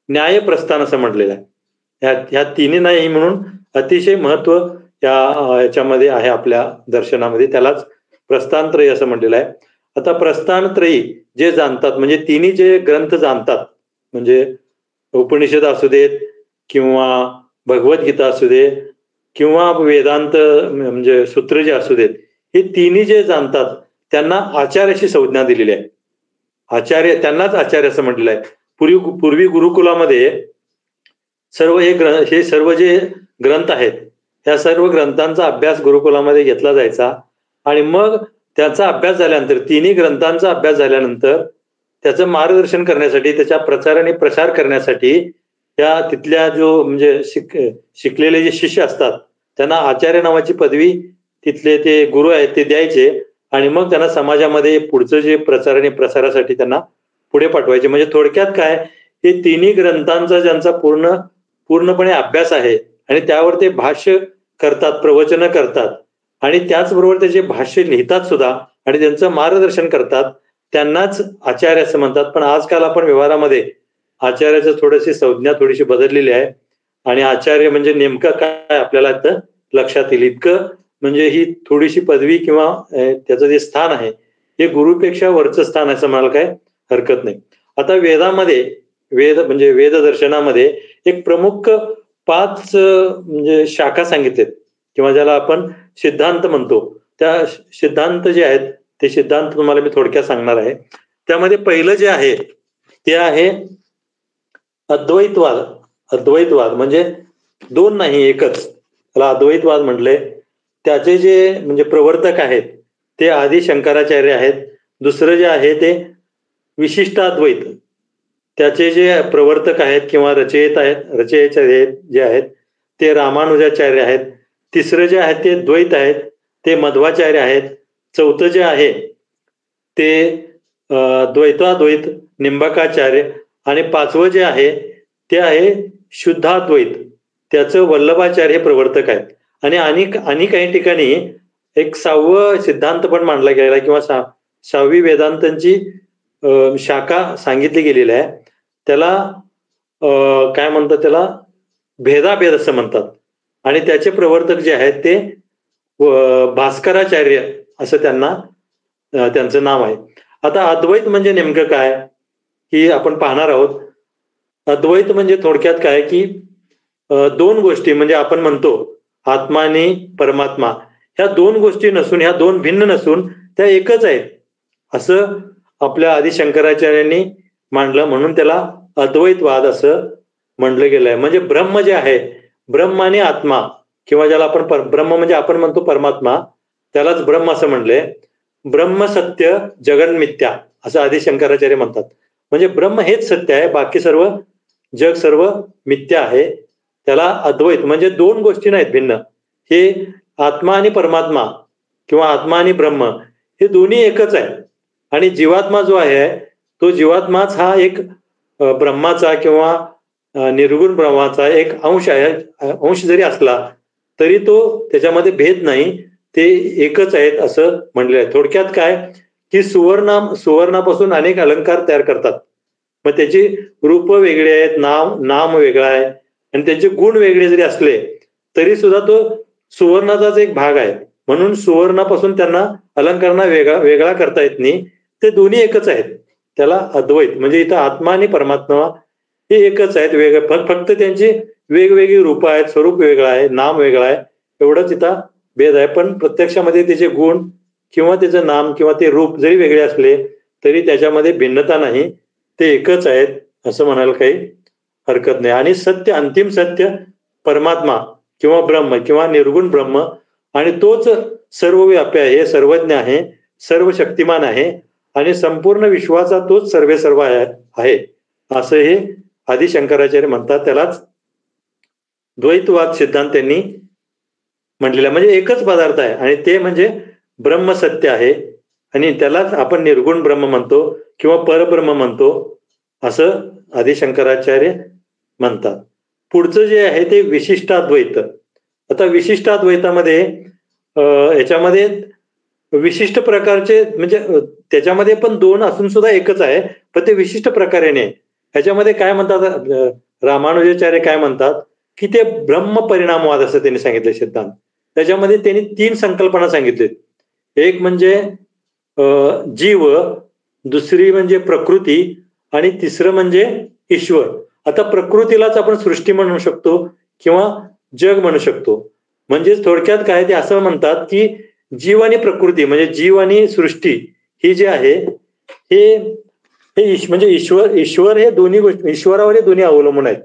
न्यायप्रस्थान असं म्हटलेलं आहे. ह्या तिन्ही नाही म्हणून अतिशय महत्व याच्यामध्ये आहे आपल्या दर्शनामध्ये. त्यालाच प्रस्थानत्रयी असं म्हटलेलं आहे. आता प्रस्थानत्रयी जे जाणतात म्हणजे तिन्ही जे ग्रंथ जाणतात, म्हणजे उपनिषद असू देत किंवा भगवद्गीता असू दे किंवा वेदांत म्हणजे सूत्र जे असू देत, हे तिन्ही जे जाणतात त्यांना आचार्याची संज्ञा दिलेली आहे. आचार्य, त्यांनाच आचार्य असं म्हटलेलं आहे. पूर्वी गुरुकुलामध्ये सर्व हे सर्व जे ग्रंथ आहेत त्या सर्व ग्रंथांचा अभ्यास गुरुकुलामध्ये घेतला जायचा. आणि मग त्याचा अभ्यास झाल्यानंतर, तिन्ही ग्रंथांचा अभ्यास झाल्यानंतर त्याचं मार्गदर्शन करण्यासाठी, त्याच्या प्रचार आणि प्रसार करण्यासाठी त्या तिथल्या जो म्हणजे शिकलेले जे शिष्य असतात त्यांना आचार्य नावाची पदवी तिथले ते गुरु आहेत ते द्यायचे. आणि मग त्यांना समाजामध्ये पुढचं जे प्रचार आणि प्रसारासाठी त्यांना पुढे पाठवायचे. म्हणजे थोडक्यात काय, हे तिन्ही ग्रंथांचा ज्यांचा पूर्णपणे अभ्यास आहे आणि त्यावर ते भाष्य करतात, प्रवचन करतात आणि त्याचबरोबर त्याचे भाष्य लिहितात सुद्धा आणि त्यांचं मार्गदर्शन करतात, त्यांनाच आचार्य असं म्हणतात. पण आजकाल आपण व्यवहारामध्ये आचार्याचं थोडीशी संज्ञा थोडीशी बदललेली आहे. आणि आचार्य म्हणजे नेमकं काय आपल्याला इथं लक्षात येईल इतकं, म्हणजे ही थोडीशी पदवी किंवा त्याचं जे स्थान आहे हे गुरुपेक्षा वरचं स्थान असं म्हणायला काय हरकत नाही. आता वेदामध्ये, म्हणजे वेद दर्शनामध्ये एक प्रमुख 5 म्हणजे शाखा सांगितलेत किंवा ज्याला आपण सिद्धांत म्हणतो. त्या सिद्धांत जे आहेत ते सिद्धांत तुम्हाला मी थोडक्यात सांगणार आहे. त्यामध्ये पहिलं जे आहे ते आहे अद्वैतवाद. अद्वैतवाद म्हणजे 2 नाही एकच, त्याला अद्वैतवाद म्हटले. त्याचे जे म्हणजे प्रवर्तक आहेत ते आदि शंकराचार्य आहेत. दुसरं जे आहे ते विशिष्टाद्वैत, त्याचे जे प्रवर्तक आहेत किंवा रचयिता जे आहेत ते रामानुजाचार्य आहेत. तिसरं जे आहे ते द्वैत आहेत, ते मध्वाचार्य आहेत. चौथं जे आहे ते द्वैताद्वैत निंबकाचार्य. आणि 5वं जे आहे ते आहे शुद्धाद्वैत, त्याचं वल्लभाचार्य हे प्रवर्तक आहेत. आणि काही ठिकाणी एक 6वं सिद्धांत पण मांडला गेलेला आहे किंवा 6वी वेदांतांची शाखा सांगितली गेलेली आहे. त्याला काय म्हणतात, त्याला भेदाभेद असं म्हणतात. आणि त्याचे प्रवर्तक जे आहेत ते भास्कराचार्य असं त्यांचं नाव आहे. आता अद्वैत म्हणजे नेमकं काय की आपण पाहणार आहोत. अद्वैत म्हणजे थोडक्यात काय की 2 गोष्टी म्हणजे आपण म्हणतो आत्मा आणि परमात्मा, ह्या 2 गोष्टी नसून, ह्या 2 भिन्न नसून त्या एकच आहेत असं आपल्या आदि शंकराचार्यांनी मांडलं. म्हणून त्याला अद्वैतवाद असं म्हटलं गेलं आहे. म्हणजे ब्रह्म जे आहे, ब्रह्म आणि आत्मा किंवा ज्याला आपण ब्रह्म म्हणजे आपण म्हणतो परमात्मा, त्यालाच ब्रह्म असं म्हणलंय. ब्रह्म सत्य जगन मिथ्या असं आदि शंकराचार्य म्हणतात. म्हणजे ब्रह्म हेच सत्य आहे, बाकी जग सर्व मिथ्या आहे. त्याला अद्वैत म्हणजे 2 गोष्टी नाहीत भिन्न. हे आत्मा आणि परमात्मा किंवा आत्मा आणि ब्रह्म हे दोन्ही एकच आहे. आणि जीवात्मा जो आहे तो जीवात्माच हा एक ब्रह्माचा किंवा निर्गुण ब्रह्माचा एक अंश आहे. अंश जरी असला तरी तो त्याच्यामध्ये भेद नाही, ते एकच आहेत असं म्हणलेलं आहे. थोडक्यात काय की सुवर्णापासून अनेक अलंकार तयार करतात. मग त्याची रूप वेगळी आहेत, नाम वेगळा आहे आणि त्याचे गुण वेगळे जरी असले तरी सुद्धा तो सुवर्णाचाच एक भाग आहे. म्हणून सुवर्णापासून त्यांना अलंकारांना वेगळा करता येत नाही, ते दोन्ही एकच आहेत. त्याला अद्वैत म्हणजे इथं आत्मा आणि परमात्मा हे एकच आहेत. फक्त त्यांची वेगवेगळी रूप आहेत, स्वरूप वेगळं आहे, नाम वेगळं आहे, एवढंच इथं भेद आहे, पण प्रत्यक्षामध्ये त्याचे गुण किंवा त्याचं नाम किंवा ते रूप जरी वेगळे असले तरी त्याच्यामध्ये भिन्नता नाही, ते एकच आहेत असं म्हणायला काही हरकत नाही. आणि सत्य, अंतिम सत्य परमात्मा किंवा ब्रह्म किंवा निर्गुण ब्रह्म, आणि तोच सर्वव्यापी आहे, सर्वज्ञ आहे, सर्व शक्तिमान आहे आणि संपूर्ण विश्वाचा तोच सर्वेसर्व आहे असं हे आदिशंकराचार्य म्हणतात. त्यालाच द्वैतवाद सिद्धांत त्यांनी म्हटलेला, म्हणजे एकच पदार्थ आहे आणि ते म्हणजे ब्रह्म सत्य आहे आणि त्यालाच आपण निर्गुण ब्रह्म म्हणतो किंवा परब्रह्म म्हणतो असं आदिशंकराचार्य म्हणतात. पुढचं जे आहे ते विशिष्टाद्वैत. आता विशिष्टाद्वैतामध्ये याच्यामध्ये विशिष्ट प्रकारचे म्हणजे त्याच्यामध्ये पण दोन असून सुद्धा एकच आहे, पण ते विशिष्ट प्रकारे नाही. ह्याच्यामध्ये काय म्हणतात रामानुजाचार्य काय म्हणतात की ते ब्रह्म परिणामवाद असं त्यांनी सांगितलं सिद्धांत. त्याच्यामध्ये त्यांनी 3 संकल्पना सांगितलेत. एक म्हणजे जीव, दुसरी म्हणजे प्रकृती आणि तिसरं म्हणजे ईश्वर. आता प्रकृतीलाच आपण सृष्टी म्हणू शकतो किंवा जग म्हणू शकतो. म्हणजे थोडक्यात काय ते असं म्हणतात की जीव आणि प्रकृती म्हणजे जीव आणि सृष्टी ही जी आहे हे म्हणजे ईश्वर हे दोन्ही गोष्टी, ईश्वरावर हे दोन्ही अवलंबून आहेत.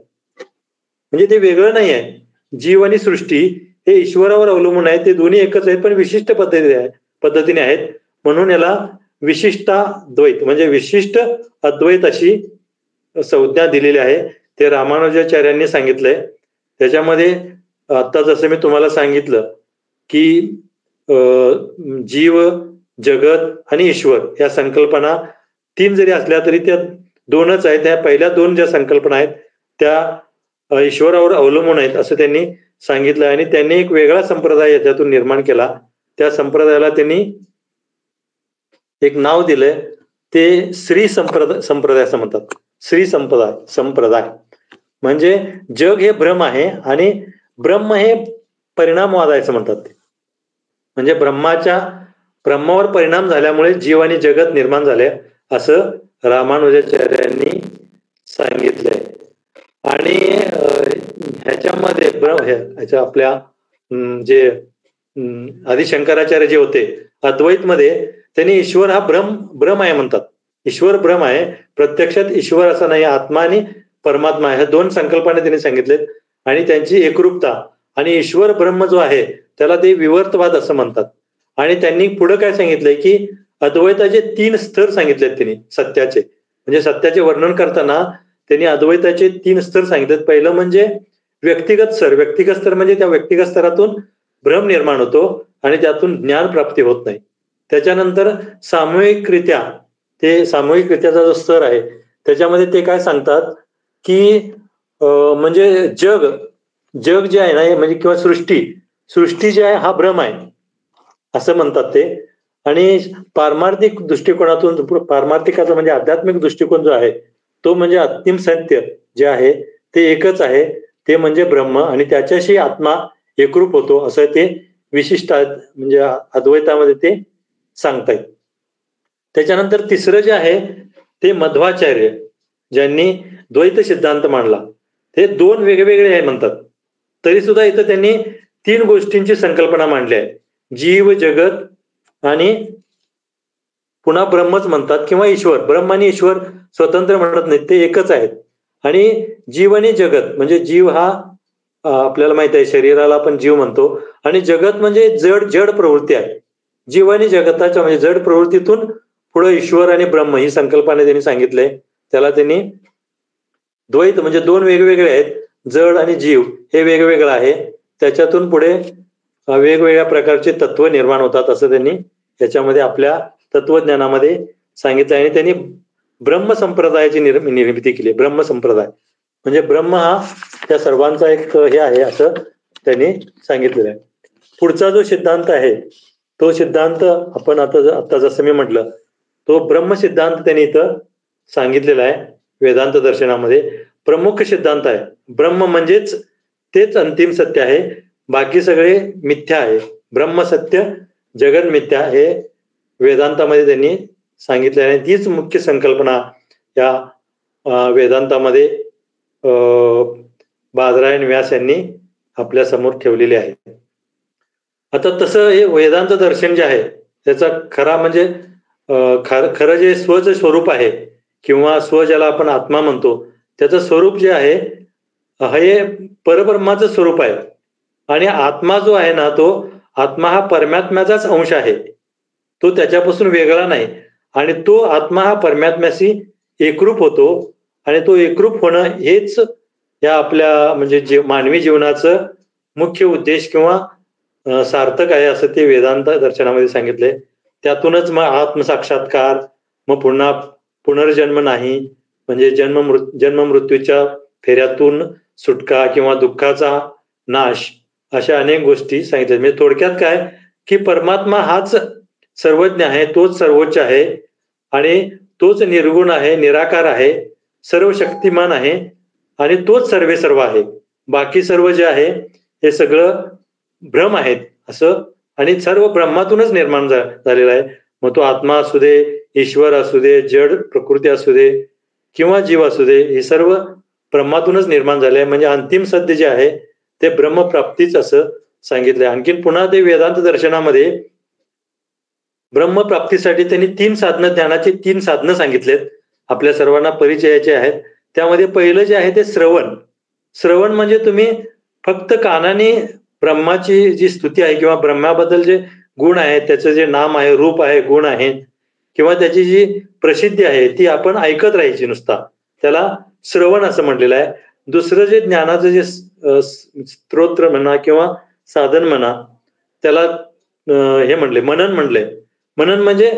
म्हणजे ते वेगळं नाही आहे. जीव आणि सृष्टी हे ईश्वरावर अवलंबून आहेत, ते दोन्ही एकच आहेत पण विशिष्ट पद्धतीने आहेत. म्हणून याला विशिष्टाद्वैत म्हणजे विशिष्ट अद्वैत अशी संज्ञा दिलेली आहे. ते रामानुजाचार्यांनी सांगितलंय. त्याच्यामध्ये आता जसं मी तुम्हाला सांगितलं की जीव, जगत आणि ईश्वर या संकल्पना 3 जरी असल्या तरी त्या 2च आहेत. त्या पहिल्या 2 ज्या संकल्पना आहेत त्या ईश्वरावर अवलंबून आहेत असं त्यांनी सांगितलं. आणि त्यांनी एक वेगळा संप्रदाय याच्यातून निर्माण केला. त्या संप्रदायाला त्यांनी एक नाव दिलंय, ते श्री संप्रदाय असं म्हणतात. श्री संप्रदाय म्हणजे जग हे भ्रम आहे आणि ब्रह्म हे परिणामवाद आहे असं म्हणतात. ते म्हणजे ब्रह्मावर परिणाम झाल्यामुळे जीव आणि जगत निर्माण झाले असं रामानुजाचार्यांनी सांगितलंय. आणि ह्याच्यामध्ये ह्याच्या आपल्या जे आदिशंकराचार्य जे होते अद्वैतमध्ये त्यांनी ईश्वर हा भ्रम आहे म्हणतात. ईश्वर भ्रम आहे, प्रत्यक्षात ईश्वर असा नाही, आत्मा आणि परमात्मा ह्या 2 संकल्पना त्यांनी सांगितलेत आणि त्यांची एकरूपता. आणि ईश्वर ब्रह्म जो आहे त्याला ते विवर्तवाद असं म्हणतात. आणि त्यांनी पुढे काय सांगितलंय की अद्वैताचे 3 स्तर सांगितलेत त्यांनी सत्याचे. म्हणजे सत्याचे वर्णन करताना त्यांनी अद्वैताचे 3 स्तर सांगितलेत. पहिलं म्हणजे व्यक्तिगत स्तर म्हणजे त्या व्यक्तिगत स्तरातून भ्रम निर्माण होतो आणि त्यातून ज्ञान प्राप्ती होत नाही. त्याच्यानंतर सामूहिकरित्याचा जो स्तर आहे त्याच्यामध्ये ते काय सांगतात की म्हणजे जग जे आहे ना म्हणजे किंवा सृष्टी जी आहे हा भ्रम आहे असं म्हणतात ते. आणि पारमार्थिक दृष्टिकोनातून पारमार्थिकाचा म्हणजे आध्यात्मिक दृष्टिकोन जो आहे तो म्हणजे अंतिम सत्य जे आहे ते एकच आहे, ते म्हणजे ब्रह्म आणि त्याच्याशी आत्मा एकरूप होतो असं ते विशिष्ट म्हणजे अद्वैतामध्ये ते सांगतायत. त्याच्यानंतर तिसरं जे आहे ते मध्वाचार्य ज्यांनी द्वैत सिद्धांत मांडला. हे 2 वेगवेगळे आहे म्हणतात, तरी सुद्धा इथं त्यांनी 3 गोष्टींची संकल्पना मांडली आहे. जीव, जगत आणि पुन्हा ब्रह्मच म्हणतात किंवा ईश्वर. ब्रह्म आणि ईश्वर स्वतंत्र म्हणत नाहीत, ते एकच आहेत. आणि जीव आणि जगत म्हणजे जीव हा आपल्याला माहित आहे शरीराला आपण जीव म्हणतो आणि जगत म्हणजे जड प्रवृत्ती आहे. जीव आणि जगताच्या म्हणजे जड प्रवृत्तीतून पुढे ईश्वर आणि ब्रह्म ही संकल्पना त्यांनी सांगितलंय. त्याला त्यांनी द्वैत म्हणजे 2 वेगवेगळे आहेत, जड आणि जीव हे वेगवेगळं आहे, त्याच्यातून पुढे वेगवेगळ्या प्रकारचे तत्व निर्माण होतात असं त्यांनी याच्यामध्ये आपल्या तत्वज्ञानामध्ये सांगितलं. आणि त्यांनी ब्रह्म संप्रदायाची निर्मिती केली. ब्रह्म संप्रदाय म्हणजे ब्रह्म हा त्या सर्वांचा एक हे आहे असं त्यांनी सांगितलेलं आहे. पुढचा जो सिद्धांत आहे तो सिद्धांत आपण आता जसं मी म्हटलं तो ब्रह्म सिद्धांत त्यांनी इथं सांगितलेला आहे. वेदांत दर्शनामध्ये प्रमुख सिद्धांत आहे. ब्रह्म म्हणजेच तेच अंतिम सत्य आहे, बाकी सगळे मिथ्या आहे. ब्रह्म सत्य, जगत मिथ्या हे वेदांतामध्ये त्यांनी सांगितलेलं आहे. तीच मुख्य संकल्पना या वेदांतामध्ये बादरायण व्यास यांनी आपल्या समोर ठेवलेली आहे. आता तसं हे वेदांत दर्शन जे आहे त्याचा खरा म्हणजे खरं जे स्वचं स्वरूप आहे किंवा स्व ज्याला आपण आत्मा म्हणतो त्याचं स्वरूप जे आहे हे परब्रह्माचं स्वरूप आहे. आणि आत्मा जो आहे ना तो आत्मा हा परमात्म्याचाच अंश आहे. तो त्याच्यापासून वेगळा नाही आणि तो आत्मा हा परमात्म्याशी एकरूप होतो आणि तो एकरूप होणं हेच या आपल्या म्हणजे मानवी जीवनाचं मुख्य उद्देश किंवा सार्थक आहे असं ते वेदांत दर्शनामध्ये सांगितलंय. त्यातूनच मग आत्मसाक्षात्कार, मग पुन्हा पुनर्जन्म नाही म्हणजे जन्म मृत्यूच्या फेऱ्यातून सुटका किंवा दुःखाचा नाश अशा अनेक गोष्टी सांगितल्या. म्हणजे थोडक्यात काय की परमात्मा हाच सर्वज्ञ आहे, तोच सर्वोच्च आहे आणि तोच निर्गुण आहे, निराकार आहे, सर्व शक्तिमान आहे आणि तोच सर्वे सर्व आहे. बाकी सर्व जे आहे हे सगळं भ्रम आहेत असं आणि सर्व ब्रह्मातूनच निर्माण झालेला आहे. मग तो आत्मा असू दे, ईश्वर असू दे, जड प्रकृती असू दे किंवा जीव असू दे, हे सर्व ब्रह्मातूनच निर्माण झाले आहे. म्हणजे अंतिम सत्य जे आहे ते ब्रह्मप्राप्तीच असं सांगितलंय. आणखीन पुन्हा ते वेदांत दर्शनामध्ये ब्रह्मप्राप्तीसाठी त्यांनी 3 साधनं, ज्ञानाची 3 साधनं सांगितलेत. आपल्या सर्वांना परिचयाचे आहेत. त्यामध्ये पहिलं जे आहे ते श्रवण. श्रवण म्हणजे तुम्ही फक्त कानाने ब्रह्माची जी स्तुती आहे किंवा ब्रह्माबद्दल जे गुण आहेत, त्याचं जे नाम आहे, रूप आहे, गुण आहे किंवा त्याची जी प्रसिद्धी आहे ती आपण ऐकत राहायची नुसता. त्याला श्रवण असं म्हटलेलं आहे. दुसरं जे ज्ञानाचं जे स्तोत्र म्हणा किंवा साधन म्हणा त्याला हे म्हणले मनन म्हणले. मनन म्हणजे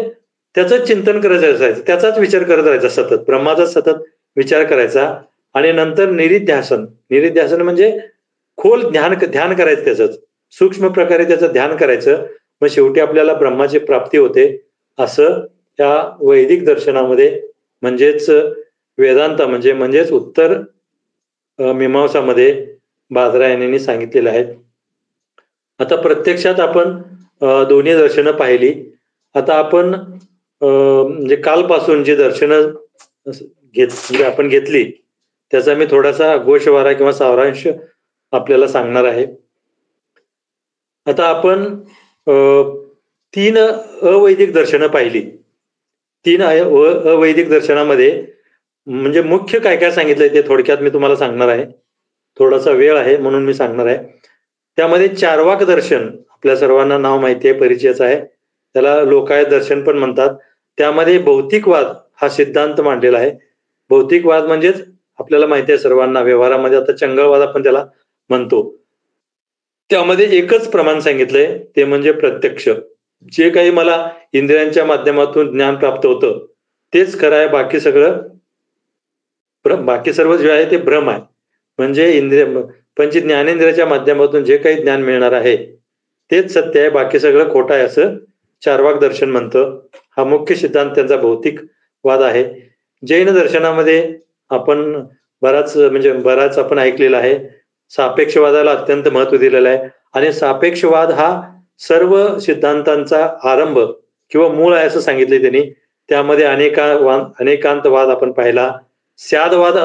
त्याचं चिंतन करत असायचं, त्याचाच विचार करत राहायचा सतत, ब्रह्माचा सतत विचार करायचा. आणि नंतर निरिध्यासन. निरिध्यासन म्हणजे खोल ध्यान करायचं, त्याचंच सूक्ष्म प्रकारे त्याचं ध्यान करायचं. मग शेवटी आपल्याला ब्रह्माची प्राप्ती होते असं त्या वैदिक दर्शनामध्ये म्हणजेच वेदांत म्हणजेच उत्तर मीमांसामध्ये बादरायणांनी सांगितलेलं आहे. आता प्रत्यक्षात आपण दोन्ही दर्शनं पाहिली. आता आपण म्हणजे कालपासून जी दर्शनं आपण घेतली त्याचा मी थोडासा गोषवारा किंवा सारांश आपल्याला सांगणार आहे. आता आपण 3 अवैदिक दर्शनं पाहिली. 3 अवैदिक दर्शनामध्ये म्हणजे मुख्य काय काय सांगितलंय ते थोडक्यात मी तुम्हाला सांगणार आहे. थोडासा वेळ आहे म्हणून मी सांगणार आहे. त्यामध्ये चार्वाक दर्शन आपल्या सर्वांना नाव माहिती आहे, परिचयाचं आहे. त्याला लोकायत दर्शन पण म्हणतात. त्यामध्ये भौतिकवाद हा सिद्धांत मांडलेला आहे. भौतिकवाद म्हणजेच आपल्याला माहिती आहे सर्वांना, व्यवहारामध्ये आता चंगळवाद आपण त्याला म्हणतो. त्यामध्ये एकच प्रमाण सांगितलंय ते म्हणजे प्रत्यक्ष. जे काही मला इंद्रियांच्या माध्यमातून ज्ञान प्राप्त होतं तेच खरं आहे. बाकी सर्व जे आहे ते भ्रम आहे. म्हणजे पंच ज्ञानेंद्रियाच्या माध्यमातून जे काही ज्ञान मिळणार आहे तेच सत्य आहे, बाकी सगळं खोटं आहे असं चार्वाक दर्शन म्हणतं. हा मुख्य सिद्धांत त्यांचा भौतिकवाद आहे. जैन दर्शनामध्ये आपण बराच आपण ऐकलेला आहे. सापेक्षवादाला अत्यंत महत्व दिलेलं आहे आणि सापेक्षवाद हा सर्व सिद्धांतांचा आरंभ किंवा मूळ आहे असं सांगितले त्यांनी. त्यामध्ये अनेकांतवाद आपण पाहिला. स्यादवाद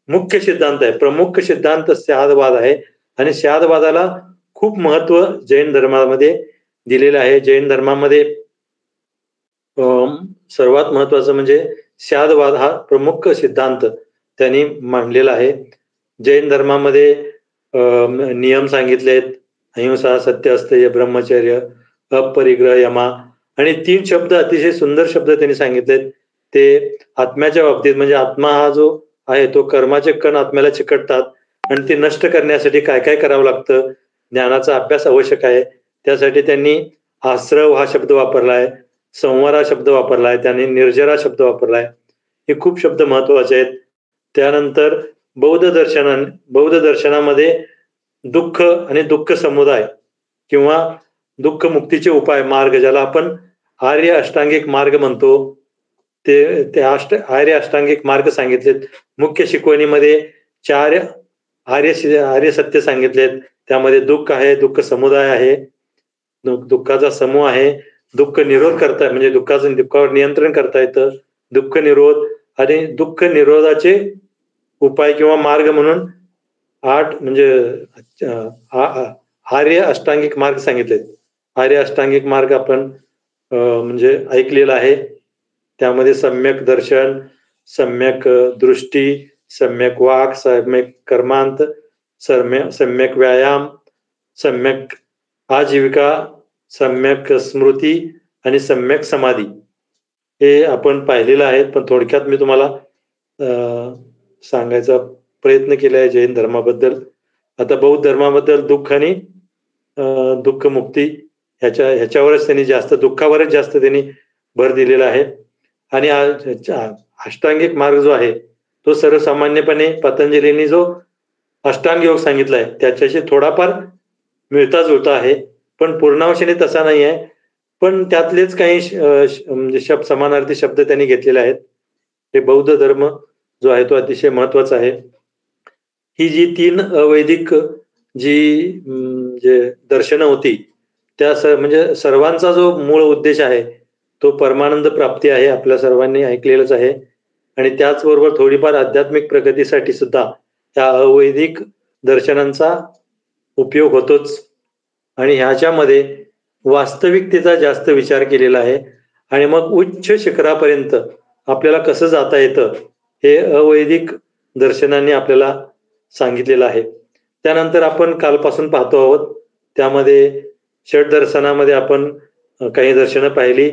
मुख्य सिद्धांत आहे, प्रमुख सिद्धांत स्यादवाद आहे आणि स्यादवादाला खूप महत्व जैन धर्मामध्ये दिलेलं आहे. जैन धर्मामध्ये सर्वात महत्वाचं म्हणजे स्यादवाद हा प्रमुख सिद्धांत त्यांनी मांडलेला आहे. जैन धर्मामध्ये नियम सांगितलेत, अहिंसा, सत्य, अस्तेय, ब्रह्मचर्य, अपरिग्रह, यमा आणि 3 शब्द, अतिशय सुंदर शब्द त्यांनी सांगितलेत. ते आत्म्याच्या बाबतीत म्हणजे आत्मा हा जो आहे तो कर्माचे कण आत्म्याला चिकटतात आणि ते नष्ट करण्यासाठी काय काय करावं लागतं, ज्ञानाचा अभ्यास आवश्यक आहे. त्यासाठी त्यांनी आश्रव हा शब्द वापरलाय, संवार हा शब्द वापरलाय, त्यांनी निर्जरा शब्द वापरलाय. हे खूप शब्द महत्वाचे आहेत. त्यानंतर बौद्ध दर्शनामध्ये दुःख आणि दुःख समुदाय किंवा दुःख मुक्तीचे उपाय मार्ग, ज्याला आपण आर्य अष्टांगिक मार्ग म्हणतो, ते आर्य अष्टांगिक मार्ग सांगितलेत. मुख्य शिकवणीमध्ये 4 आर्य सत्य सांगितलेत. त्यामध्ये दुःख आहे, दुःख समुदाय आहे, दुःखाचा समूह आहे, दुःख निरोध करता म्हणजे दुःखावर नियंत्रण करता येतं, दुःख निरोध आणि दुःख निरोधाचे उपाय किंवा मार्ग म्हणून 8 म्हणजे आर्य अष्टांगिक मार्ग सांगितलेत. आर्य अष्टांगिक मार्ग आपण म्हणजे ऐकलेला आहे. त्यामध्ये सम्यक दर्शन, सम्यक दृष्टी, सम्यक वाक, सम्यक कर्मांत, सम्यक व्यायाम, सम्यक आजीविका, सम्यक स्मृती आणि सम्यक समाधी हे आपण पाहिलेलं आहे. पण थोडक्यात मी तुम्हाला सांगायचा प्रयत्न केला आहे जैन धर्माबद्दल. आता बौद्ध धर्माबद्दल दुःख आणि दुःख मुक्ती ह्याच्यावरच त्यांनी जास्त, दुःखावरच जास्त त्यांनी भर दिलेला आहे. आणि अष्टांगिक मार्ग जो आहे तो सर्वसामान्यपणे पतंजलींनी जो अष्टांग योग सांगितलाय त्याच्याशी थोडाफार मिळता जुळता आहे, पण पूर्णांशाने तसा नाही आहे. पण त्यातलेच काही म्हणजे समानार्थी शब्द त्यांनी घेतलेले आहेत. हे बौद्ध धर्म जो आहे तो अतिशय महत्वाचा आहे. ही जी 3 अवैदिक जी जे दर्शनं होती त्या म्हणजे सर्वांचा जो मूळ उद्देश आहे तो परमानंद प्राप्ती आहे, आपल्या सर्वांनी ऐकलेलंच आहे. आणि त्याचबरोबर थोडीफार आध्यात्मिक प्रगतीसाठी सुद्धा त्या अवैदिक दर्शनांचा उपयोग होतोच. आणि ह्याच्यामध्ये वास्तविकतेचा जास्त विचार केलेला आहे. आणि मग उच्च शिखरापर्यंत आपल्याला कसं जाता येतं हे अवैदिक दर्शनांनी आपल्याला सांगितलेलं आहे. त्यानंतर आपण कालपासून पाहतो आहोत, त्यामध्ये षट दर्शनामध्ये आपण काही दर्शनं पाहिली.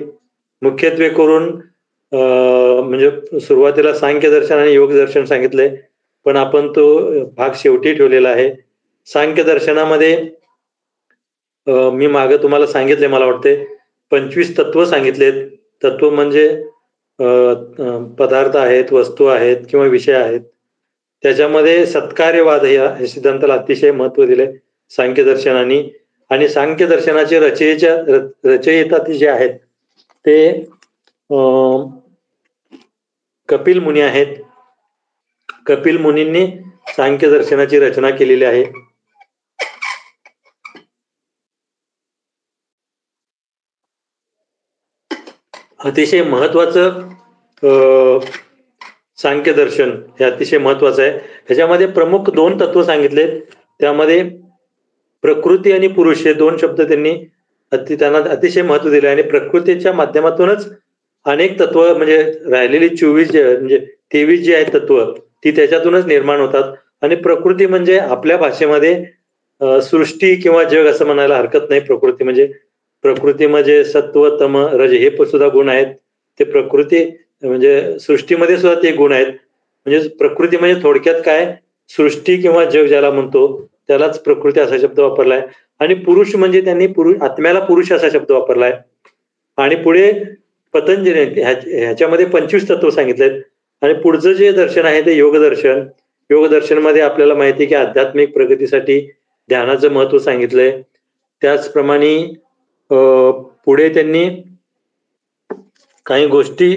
मुख्यत्वे करून म्हणजे सुरुवातीला सांख्य दर्शन आणि योग दर्शन सांगितलंय, पण आपण तो भाग शेवटी ठेवलेला आहे. सांख्य दर्शनामध्ये मी मागे तुम्हाला सांगितले, मला वाटते 25 तत्व सांगितलेत. तत्व म्हणजे पदार्थ आहेत, वस्तू आहेत किंवा विषय आहेत. त्याच्यामध्ये सत्कार्यवाद या सिद्धांताला अतिशय महत्व दिले सांख्य दर्शनाने. आणि सांख्य दर्शनाचे रचयिता जे आहेत ते कपिल मुनी आहेत. कपिल मुनींनी सांख्य दर्शनाची रचना केलेली आहे. अतिशय महत्वाचं सांख्य दर्शन हे अतिशय महत्वाचं आहे. ह्याच्यामध्ये प्रमुख 2 तत्व सांगितलेत. त्यामध्ये प्रकृती आणि पुरुष हे 2 शब्द त्यांनी त्यांना अतिशय महत्व दिले. आणि प्रकृतीच्या माध्यमातूनच अनेक तत्व म्हणजे राहिलेली 24 म्हणजे 23 जी आहेत तत्व ती त्याच्यातूनच निर्माण होतात. आणि प्रकृती म्हणजे आपल्या भाषेमध्ये सृष्टी किंवा जग असं म्हणायला हरकत नाही. प्रकृती म्हणजे सत्व, तम, रज हे सुद्धा गुण आहेत. ते प्रकृती म्हणजे सृष्टीमध्ये सुद्धा ते गुण आहेत. म्हणजे प्रकृती म्हणजे थोडक्यात काय, सृष्टी किंवा जग ज्याला म्हणतो त्यालाच प्रकृती असा शब्द वापरलाय. आणि पुरुष म्हणजे त्यांनी आत्म्याला पुरुष असा शब्द वापरलाय. आणि पुढे पतंजली ह्याच्यामध्ये 25 तत्व सांगितलेत. आणि पुढचं जे दर्शन आहे ते योग दर्शन. योग दर्शन मध्ये आपल्याला माहिती आहे की आध्यात्मिक प्रगतीसाठी ध्यानाचं महत्व सांगितलंय. त्याचप्रमाणे पुढे त्यांनी काही गोष्टी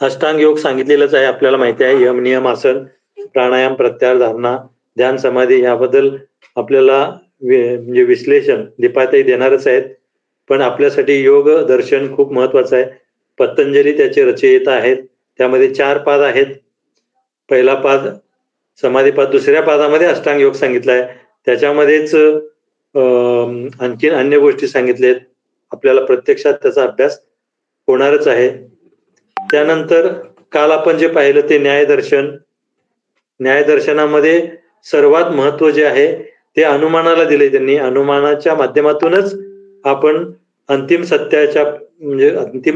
अष्टांग योग सांगितलेलंच आहे, आपल्याला माहिती आहे. यम, नियम, आसन, प्राणायाम, प्रत्याहार, धारणा, ध्यान, समाधी याबद्दल आपल्याला म्हणजे विश्लेषण दीपाताई देणारच आहेत. पण आपल्यासाठी योग दर्शन खूप महत्वाचं आहे. पतंजली त्याचे रचयिता आहेत. त्यामध्ये 4 पाद आहेत. पहिला पाद समाधीपाद, दुसऱ्या पादामध्ये अष्टांग योग सांगितलाय. त्याच्यामध्येच आणखीन अन्य गोष्टी सांगितलेत. आपल्याला प्रत्यक्षात त्याचा अभ्यास होणारच आहे. त्यानंतर काल आपण जे पाहिलं ते न्यायदर्शन. न्यायदर्शनामध्ये सर्वात महत्व जे आहे ते अनुमानाला दिले त्यांनी. अनुमानाच्या माध्यमातूनच आपण अंतिम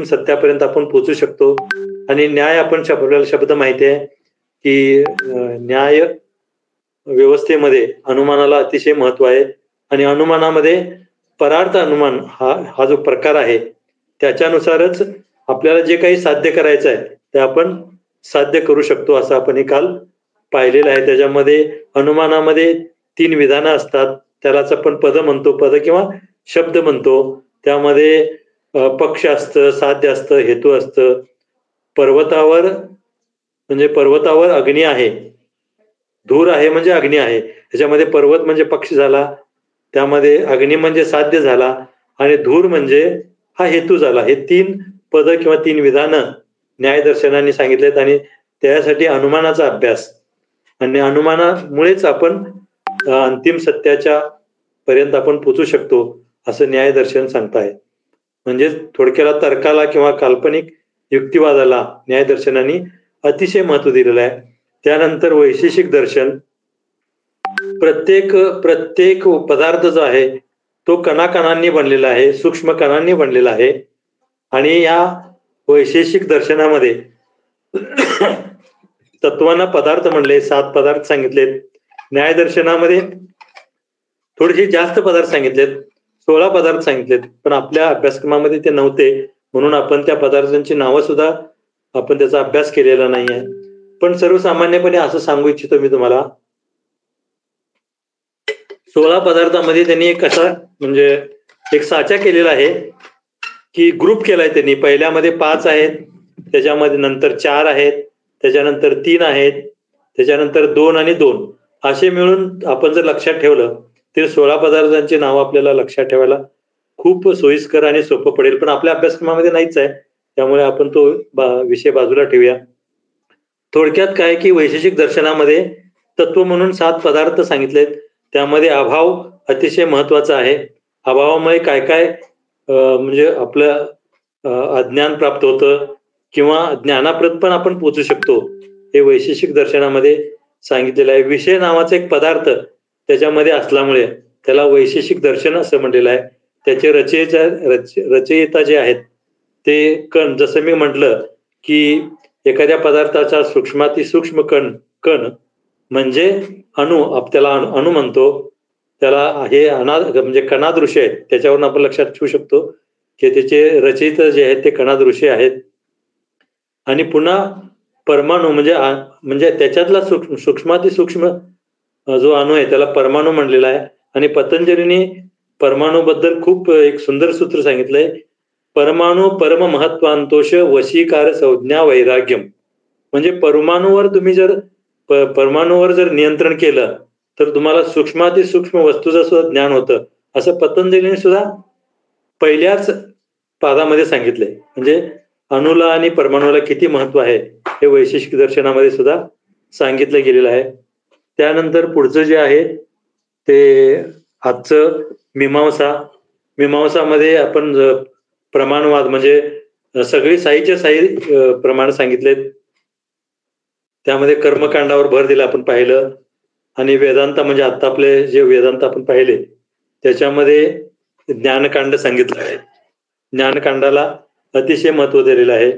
सत्यापर्यंत आपण पोहोचू शकतो. आणि न्याय आपल्याला शब्द माहिती आहे की न्याय व्यवस्थेमध्ये अनुमानाला अतिशय महत्व आहे. आणि अनुमानामध्ये परार्थ अनुमान हा जो प्रकार आहे त्याच्यानुसारच आपल्याला जे काही साध्य करायचं आहे ते आपण साध्य करू शकतो असं आपण काल पाहिलेलं आहे. त्याच्यामध्ये अनुमानामध्ये 3 विधानं असतात. त्यालाच आपण पद म्हणतो, पद किंवा शब्द म्हणतो. त्यामध्ये पक्ष असतं, साध्य असतं, हेतू असतं. पर्वतावर अग्नी आहे, धूर आहे म्हणजे अग्नी आहे. त्याच्यामध्ये पर्वत म्हणजे पक्ष झाला, त्यामध्ये अग्नी म्हणजे साध्य झाला आणि धूर म्हणजे हा हेतू झाला. हे 3 पद किंवा 3 विधानं न्यायदर्शनाने सांगितलेत. आणि त्यासाठी अनुमानाचा अभ्यास आणि अनुमानामुळेच आपण अंतिम सत्याच्या पर्यंत आपण पोहोचू शकतो असं न्यायदर्शन सांगताय. म्हणजे थोडक्याला तर्काला किंवा काल्पनिक युक्तिवादाला न्यायदर्शनाने अतिशय महत्व दिलेलं आहे. त्यानंतर वैशेषिक दर्शन, प्रत्येक पदार्थ जो आहे तो कणाकणांनी बनलेला आहे, सूक्ष्म कणांनी बनलेला आहे. आणि या वैशेषिक दर्शनामध्ये तत्वांना पदार्थ म्हणले, 7 पदार्थ सांगितलेत. न्यायदर्शनामध्ये थोडेसे जास्त पदार्थ सांगितलेत, 16 पदार्थ सांगितलेत. पण आपल्या अभ्यासक्रमामध्ये ते नव्हते, म्हणून आपण त्या पदार्थांची नावं सुद्धा आपण त्याचा अभ्यास केलेला नाहीये. पण सर्वसामान्यपणे असं सांगू इच्छितो मी तुम्हाला, 16 पदार्थामध्ये त्यांनी एक असा म्हणजे एक साचा केलेला आहे की ग्रुप केलाय त्यांनी. पहिल्यामध्ये 5 आहेत, त्याच्यामध्ये नंतर 4 आहेत, त्याच्यानंतर 3 आहेत, त्याच्यानंतर 2 आणि 2 असे मिळून आपण जर लक्षात ठेवलं तर 16 पदार्थांची नावं आपल्याला लक्षात ठेवायला खूप सोयीस्कर आणि सोपं पडेल. पण आपल्या अभ्यासक्रमामध्ये नाहीच आहे, त्यामुळे आपण तो विषय बाजूला ठेवूया. थोडक्यात काय की वैशेषिक दर्शनामध्ये तत्व म्हणून 7 पदार्थ सांगितलेत. त्यामध्ये अभाव अतिशय महत्वाचा आहे. अभावामुळे काय काय म्हणजे आपलं अज्ञान प्राप्त होतं किंवा ज्ञानाप्रत पण आपण पोचू शकतो, हे वैशेषिक दर्शनामध्ये सांगितलेलं आहे. विषय नावाचा एक पदार्थ त्याच्यामध्ये असल्यामुळे त्याला वैशेषिक दर्शन असं म्हटलेलं आहे. त्याचे रचयिता जे आहेत ते कण, जसं मी म्हटलं की एखाद्या पदार्थाचा सूक्ष्मातिसूक्ष्म कण म्हणजे अणु, त्याला अणु म्हणतो. त्याला हे म्हणजे कणादृश्य आहेत, त्याच्यावरून आपण लक्षात ठेवू शकतो की त्याचे रचयिता जे आहेत ते कणादृश्य आहेत. आणि पुन्हा परमाणू म्हणजे त्याच्यातला सूक्ष्मातिसूक्ष्म जो अणु आहे त्याला परमाणू म्हणलेला आहे. आणि पतंजलीने परमाणूबद्दल खूप एक सुंदर सूत्र सांगितलंय, परमाणू परम महत्वांतोष वशीकार संज्ञा वैराग्यम. म्हणजे परमाणूवर जर नियंत्रण केलं तर तुम्हाला सूक्ष्मातिसूक्ष्म वस्तूचं सुद्धा ज्ञान होतं, असं पतंजलीने सुद्धा पहिल्याच पादामध्ये सांगितलंय. म्हणजे अणुला आणि परमाणूला किती महत्व आहे हे वैशेषिक दर्शनामध्ये सुद्धा सांगितलं गेलेलं आहे. त्यानंतर पुढचं जे आहे ते आजचं मीमांसामध्ये आपण प्रमाणवाद म्हणजे सगळी साईच्या साई प्रमाण सांगितलेत. त्यामध्ये कर्मकांडावर भर दिला आपण पाहिलं. आणि वेदांत म्हणजे आता आपले जे वेदांत आपण पाहिले त्याच्यामध्ये ज्ञानकांड सांगितलं आहे. ज्ञानकांडाला अतिशय महत्व दिलेलं आहे.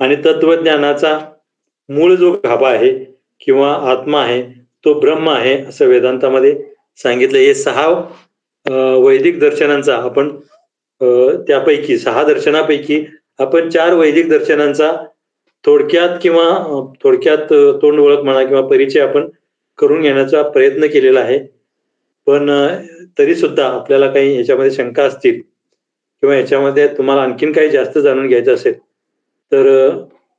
आणि तत्वज्ञानाचा मूळ जो गाभा आहे किंवा आत्मा आहे तो ब्रह्म आहे असं वेदांतामध्ये सांगितलं. हे 6 वैदिक दर्शनांचा आपण त्यापैकी 6 दर्शनापैकी आपण 4 वैदिक दर्शनांचा थोडक्यात तोंड ओळख म्हणा किंवा परिचय आपण करून घेण्याचा प्रयत्न केलेला आहे. पण तरी सुद्धा आपल्याला काही याच्यामध्ये शंका असतील किंवा याच्यामध्ये तुम्हाला आणखीन काही जास्त जाणून घ्यायचं असेल तर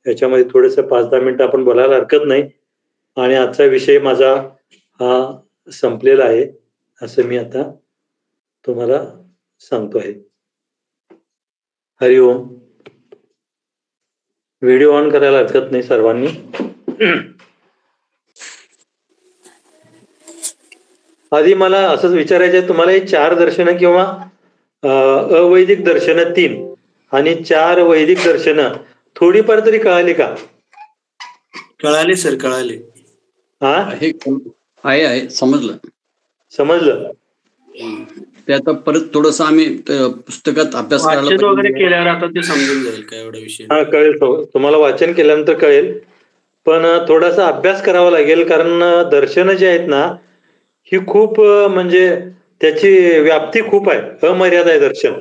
याच्यामध्ये थोडंसं 5-10 मिनिटं आपण बोलायला हरकत नाही. आणि आजचा विषय माझा हा संपलेला आहे असं मी आता तुम्हाला सांगतो आहे. हरिओम. व्हिडिओ ऑन करायला हरकत नाही सर्वांनी. आधी मला असंच विचारायचं आहे तुम्हाला, हे 4 दर्शनं किंवा अवैदिक दर्शनं 3 आणि 4 वैदिक दर्शनं थोडीफार तरी कळाली का? कळाले सर, कळाले. हा आहे समजलं. ते आता परत थोडस आम्ही पुस्तकात अभ्यास वगैरे केल्यावर आता ते समजून जाईल काय एवढा विषय. हा कळेल, तुम्हाला वाचन केल्यानंतर कळेल. पण थोडासा अभ्यास करावा लागेल, कारण दर्शनं जे आहेत ना ही खूप म्हणजे त्याची व्याप्ती खूप आहे, अमर्याद आहे दर्शन.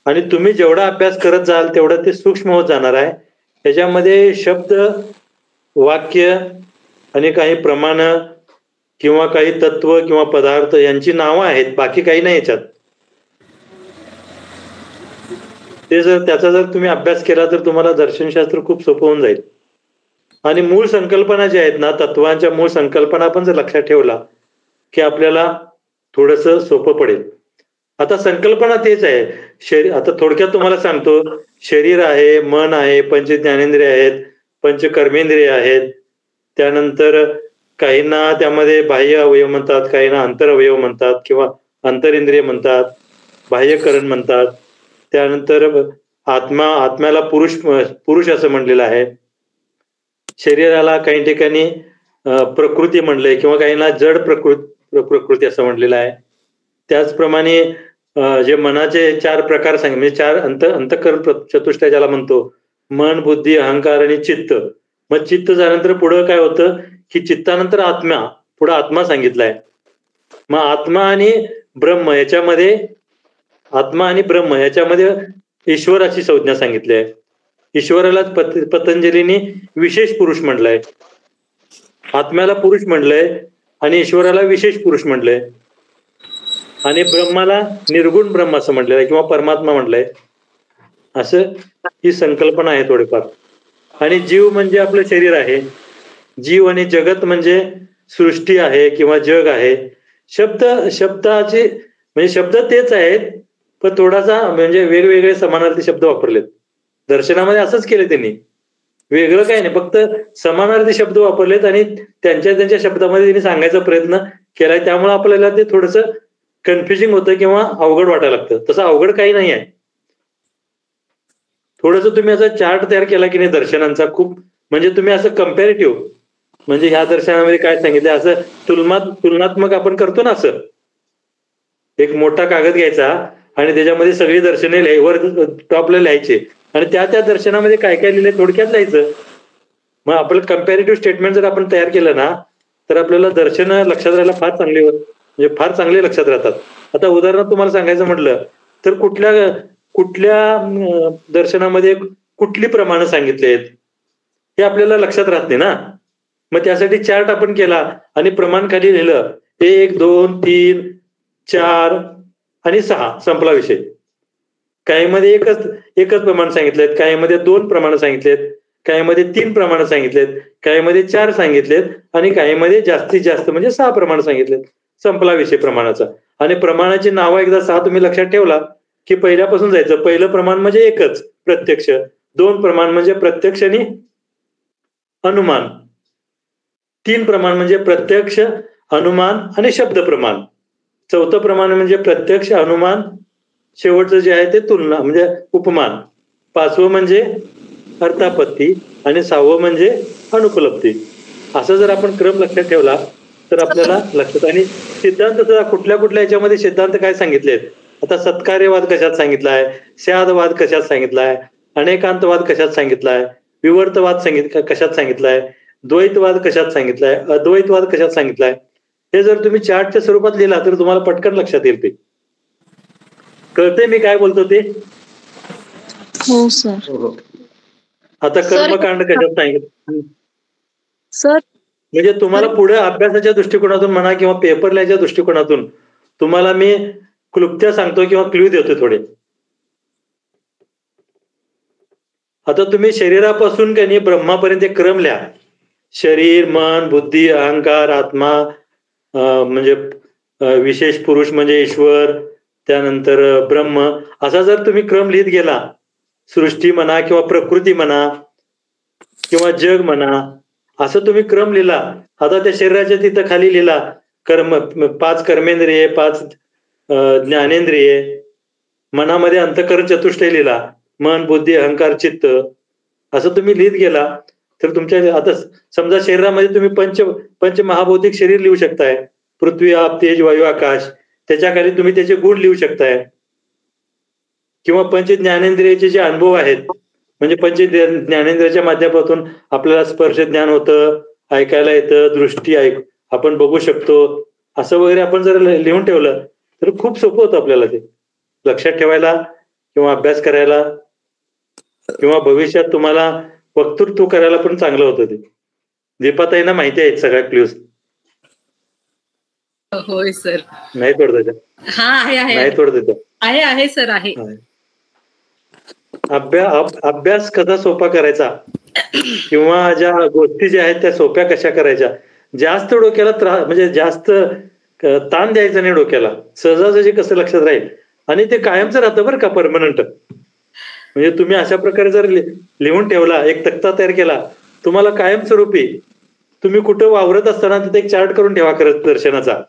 आणि तुम्ही जेवढा अभ्यास करत जाल तेवढं ते सूक्ष्म होत जाणार आहे. त्याच्यामध्ये शब्द, वाक्य आणि काही प्रमाण किंवा काही तत्व किंवा पदार्थ यांची नावं आहेत, बाकी काही नाही याच्यात. त्याचा जर तुम्ही अभ्यास केला तर तुम्हाला दर्शनशास्त्र खूप सोपं होऊन जाईल. आणि मूळ संकल्पना ज्या आहेत ना, तत्वांच्या मूळ संकल्पना पण जर लक्षात ठेवला की आपल्याला थोडस सोपं पडेल. आता संकल्पना तेच आहे. आता थोडक्यात तुम्हाला सांगतो, शरीर आहे, मन आहे, पंच ज्ञानेंद्रिय आहेत, पंच कर्मेंद्रिय आहेत. त्यानंतर काहींना त्यामध्ये बाह्य अवयव म्हणतात, काहींना अंतर अवयव म्हणतात किंवा अंतरेंद्रिय म्हणतात. बाह्यकरण म्हणतात. त्यानंतर आत्म्याला पुरुष असं म्हणलेलं आहे. शरीराला काही ठिकाणी प्रकृती म्हणलंय किंवा काहींना जड प्रकृती असं म्हणलेलं आहे. त्याचप्रमाणे जे मनाचे 4 प्रकार सांगितले, म्हणजे 4 अंतःकरण चतुष्टय ज्याला म्हणतो, मन, बुद्धी, अहंकार आणि चित्त. मग चित्त झाल्यानंतर पुढं काय होतं की चित्तानंतर पुढं आत्मा सांगितलाय. मग आत्मा आणि ब्रह्म याच्यामध्ये ईश्वराची संज्ञा सांगितली आहे. ईश्वरालाच पतंजलीने विशेष पुरुष म्हणलंय. आत्म्याला पुरुष म्हणलंय आणि ईश्वराला विशेष पुरुष म्हणलंय आणि ब्रह्माला निर्गुण ब्रह्म असं म्हटलेलं आहे किंवा परमात्मा म्हटलंय. असं ही संकल्पना आहे थोडीफार. आणि जीव म्हणजे आपलं शरीर आहे. जीव आणि जगत म्हणजे सृष्टी आहे किंवा जग आहे. शब्दाचे म्हणजे शब्द तेच आहेत, पण थोडासा म्हणजे वेगवेगळे समानार्थी शब्द वापरलेत. दर्शनामध्ये असंच केलं त्यांनी, वेगळं काही नाही, फक्त समानार्थी शब्द वापरलेत आणि त्यांच्या शब्दामध्ये त्यांनी सांगायचा प्रयत्न केलाय. त्यामुळे आपल्याला ते थोडंसं कन्फ्युजिंग होतं किंवा अवघड वाटायला लागतं. तसं अवघड काही नाही आहे. थोडंसं तुम्ही असा चार्ट तयार केला की नाही दर्शनांचा, खूप म्हणजे तुम्ही असं कम्पॅरेटिव्ह, म्हणजे ह्या दर्शनामध्ये काय सांगितलं असं तुलनात्मक आपण करतो ना, असं एक मोठा कागद घ्यायचा आणि त्याच्यामध्ये सगळी दर्शने वर टॉपला लिहायचे आणि त्या दर्शनामध्ये काय काय लिहिलंय थोडक्यात लिहायचं. मग आपलं कम्पॅरेटिव्ह स्टेटमेंट जर आपण तयार केलं ना, तर आपल्याला दर्शन लक्षात राहायला फार चांगले लक्षात राहतात. आता उदाहरणार्थ तुम्हाला सांगायचं म्हटलं तर कुठल्या दर्शनामध्ये कुठली प्रमाणं सांगितली आहेत हे आपल्याला लक्षात राहत नाही ना. मग त्यासाठी चार्ट आपण केला आणि प्रमाण खाली लिहिलं 1, 2, 3, 4 आणि 6, संपला विषय. काहीमध्ये एकच प्रमाण सांगितलेत, काहीमध्ये 2 प्रमाण सांगितलेत, काहीमध्ये 3 प्रमाण सांगितलेत, काहीमध्ये 4 सांगितलेत आणि काहीमध्ये जास्तीत जास्त म्हणजे 6 प्रमाण सांगितलेत. संपला विषय प्रमाणाचा. आणि प्रमाणाची नावं एकदा 6 तुम्ही लक्षात ठेवला की पहिल्यापासून जायचं. पहिलं प्रमाण म्हणजे एकच, प्रत्यक्ष. 2 प्रमाण म्हणजे प्रत्यक्ष आणि अनुमान. 3 प्रमाण म्हणजे प्रत्यक्ष, अनुमान आणि शब्द प्रमाण. 4थं प्रमाण म्हणजे प्रत्यक्ष, अनुमान, शेवटचं जे आहे ते तुलना म्हणजे उपमान. 5वं म्हणजे अर्थापत्ती आणि 6वं म्हणजे अनुपलब्धी. असं जर आपण क्रम लक्षात ठेवला तर आपल्याला लक्षात. आणि सिद्धांत कुठल्या याच्यामध्ये सिद्धांत काय सांगितलेत. आता सत्कार्यवाद कशात सांगितलाय, स्यादवाद कशात सांगितलाय, अनेकांतवाद कशात सांगितलाय, विवर्तवाद कशात सांगितलाय, द्वैतवाद कशात सांगितलाय, अद्वैतवाद कशात सांगितलाय. हे जर तुम्ही चार्टच्या स्वरूपात लिहिला तर तुम्हाला पटकन लक्षात येईल. ते कळते मी काय बोलतो ते. हो सर. आता कर्मकांड कशात सांगितलं सर, म्हणजे तुम्हाला पुढे अभ्यासाच्या दृष्टिकोनातून म्हणा किंवा पेपर लिहायच्या दृष्टिकोनातून तुम्हाला मी क्लुप्त्या सांगतो किंवा क्ल्यू देतो थोडे. आता तुम्ही शरीरापासून काही ब्रह्मापर्यंत एक क्रम लिहा. शरीर, मन, बुद्धी, अहंकार, आत्मा, म्हणजे विशेष पुरुष म्हणजे ईश्वर, त्यानंतर ब्रह्म, असा जर तुम्ही क्रम लिहित गेला, सृष्टी म्हणा किंवा प्रकृती म्हणा किंवा जग म्हणा, असं तुम्ही क्रम लिहिला. आता त्या शरीराच्या तिथं खाली लिहिला 5 कर्मेंद्रिये, 5 ज्ञानेंद्रिये, मनामध्ये अंतःकरण चतुष्टय लिहिला, मन, बुद्धी, अहंकार, चित्त, असं तुम्ही लिहित गेला तर तुमच्या आता समजा शरीरामध्ये तुम्ही पंच महाभौतिक शरीर लिहू शकताय. पृथ्वी, आप, तेज, वायू, आकाश. त्याच्याखाली तुम्ही त्याचे गुण लिहू शकताय. किंवा पंच ज्ञानेंद्रियाचे जे अनुभव आहेत, म्हणजे पंच ज्ञानेंद्रियाच्या माध्यमातून आपल्याला स्पर्श ज्ञान होतं, ऐकायला येतं, दृष्टी आपण बघू शकतो, असं वगैरे आपण जर लिहून ठेवलं तर खूप सोपं होतं आपल्याला ते लक्षात ठेवायला किंवा अभ्यास करायला किंवा भविष्यात तुम्हाला वक्तृत्व करायला पण चांगलं होतं. ते दीपाताईंना माहिती आहेत सगळ्या क्ल्यूज. होय सर. नाही तोडत हा आहे नाही तोडत आहे सर आहे. अभ्यास कसा सोपा करायचा किंवा ज्या गोष्टी ज्या आहेत त्या सोप्या कशा करायच्या, जास्त डोक्याला त्रास म्हणजे जास्त ताण द्यायचा नाही डोक्याला, सहजासहजी कसं लक्षात राहील आणि ते कायमचं राहतं बरं का, परमनंट. म्हणजे तुम्ही अशा प्रकारे जर लिहून ठेवला, एक तक्ता तयार केला, तुम्हाला कायमस्वरूपी तुम्ही कुठं वावरत असताना तिथे एक चार्ट करून ठेवा खरंच दर्शनाचा.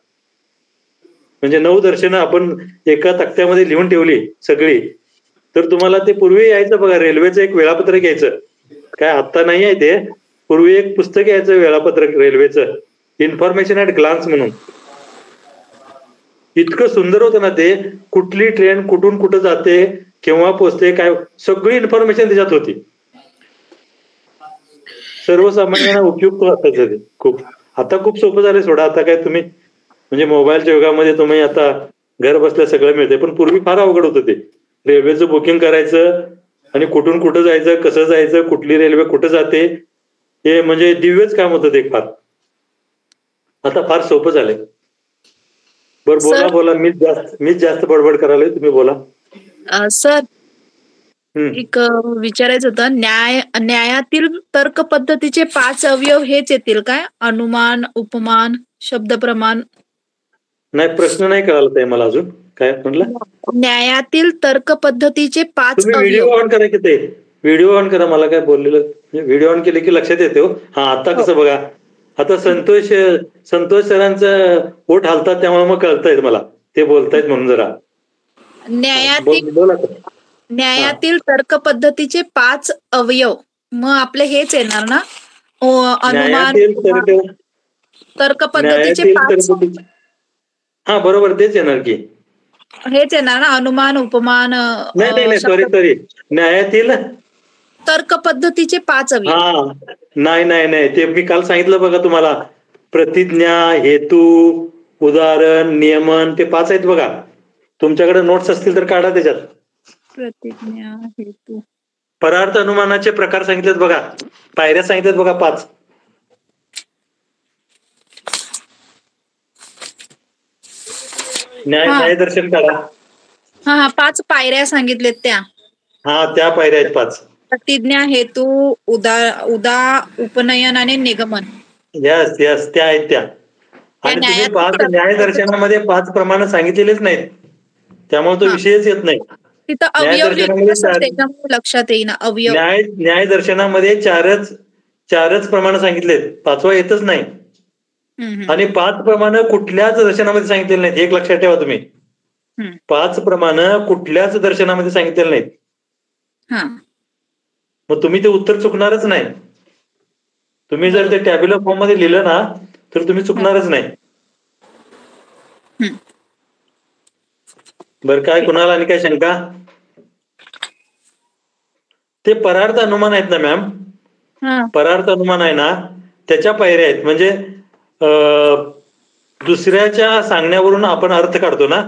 म्हणजे 9 दर्शनं आपण एका तक्त्यामध्ये लिहून ठेवली सगळी, तर तुम्हाला ते पूर्वी यायचं बघा, रेल्वेचं एक वेळापत्रक यायचं. काय आता नाही आहे ते, पूर्वी एक पुस्तक यायचं वेळापत्रक रेल्वेचं, इन्फॉर्मेशन ऍट ग्लान्स म्हणून. इतकं सुंदर होतं ना ते. कुठली ट्रेन कुठून कुठं जाते, केव्हा पोहोचते, काय सगळी इन्फॉर्मेशन त्याच्यात होती. सर्वसामान्यांना उपयुक्त वाटायचं ते खूप. आता खूप सोपं झालंय सोडा. आता काय तुम्ही म्हणजे मोबाईलच्या युगामध्ये तुम्ही आता घर बसल्या सगळं मिळते, पण पूर्वी फार अवघड होतं ते. रेल्वेचं बुकिंग करायचं आणि कुठून कुठं जायचं, कसं जायचं, कुठली रेल्वे कुठं जाते, हे म्हणजे दिव्यच काम होतं ते फार. आता फार सोपं झालंय. बरं बोला बोला, मीच जास्त बडबड करायला, तुम्ही बोला. सर एक विचारायचं होतं, न्यायातील तर्क पद्धतीचे 5 अवयव हेच येतील काय? अनुमान, उपमान, शब्दप्रमाण. नाही, प्रश्न नाही कळाला ताई मला अजून. काय म्हटलं? न्यायातील तर्क पद्धतीचे 5 तुम्ही अवयव. व्हिडिओ ऑन करा की ते, व्हिडिओ ऑन करा. मला काय बोललेलं, व्हिडिओ ऑन केले की लक्षात येते हो. हा आता कसं बघा, आता संतोष सरांचं पोट हालतात त्यामुळे मग कळतायत मला ते बोलतायत म्हणून. जरा न्यायातील तर्क पद्धतीचे 5 अवयव, मग आपले हेच येणार ना? अनुमान, तर्क पद्धतीचे 5. हा बरोबर, तेच येणार की. हेच येणार ना? अनुमान, उपमान. नाही सॉरी, न्यायातील तर्क पद्धतीचे 5 अवयव. हा नाही, ते मी काल सांगितलं बघा तुम्हाला. प्रतिज्ञा, हेतू, उदाहरण, नियमन, ते 5 आहेत बघा. तुमच्याकडे नोट्स असतील तर काढा त्याच्यात. प्रतिज्ञा, हेतू, परार्थ अनुमानाचे प्रकार सांगितलेत बघा, पायऱ्या सांगितल्यात बघा 5. न्यायदर्शन करा. हा 5 पायऱ्या सांगितलेत त्या. हा त्या पायऱ्या आहेत 5. प्रतिज्ञा, हेतू, उपनयन आणि निगमन. यस त्या आहेत त्या. आणि तुम्ही 5 न्यायदर्शनामध्ये 5 प्रमाण सांगितलेलेच नाहीत, त्यामुळे तो विषयच येत नाही. तिथं अवयव लक्षात येईना. अवयव न्यायदर्शनामध्ये 4च प्रमाण सांगितलेत, 5वा येतच नाही. आणि 5 प्रमाण कुठल्याच दर्शनामध्ये सांगितलेले नाहीत, एक लक्षात ठेवा तुम्ही. 5 प्रमाण कुठल्याच दर्शनामध्ये सांगितलेले नाहीत. मग तुम्ही ते उत्तर चुकणारच नाही. तुम्ही जर ते टॅब्युलर फॉर्म मध्ये लिहिलं ना, तर तुम्ही चुकणारच नाही. बरं, काय कुणाला आणि काय शंका? ते परार्थ अनुमान आहेत ना मॅम, परार्थ अनुमान आहे ना, त्याच्या पायऱ्या आहेत. म्हणजे दुसऱ्याच्या सांगण्यावरून आपण अर्थ काढतो ना,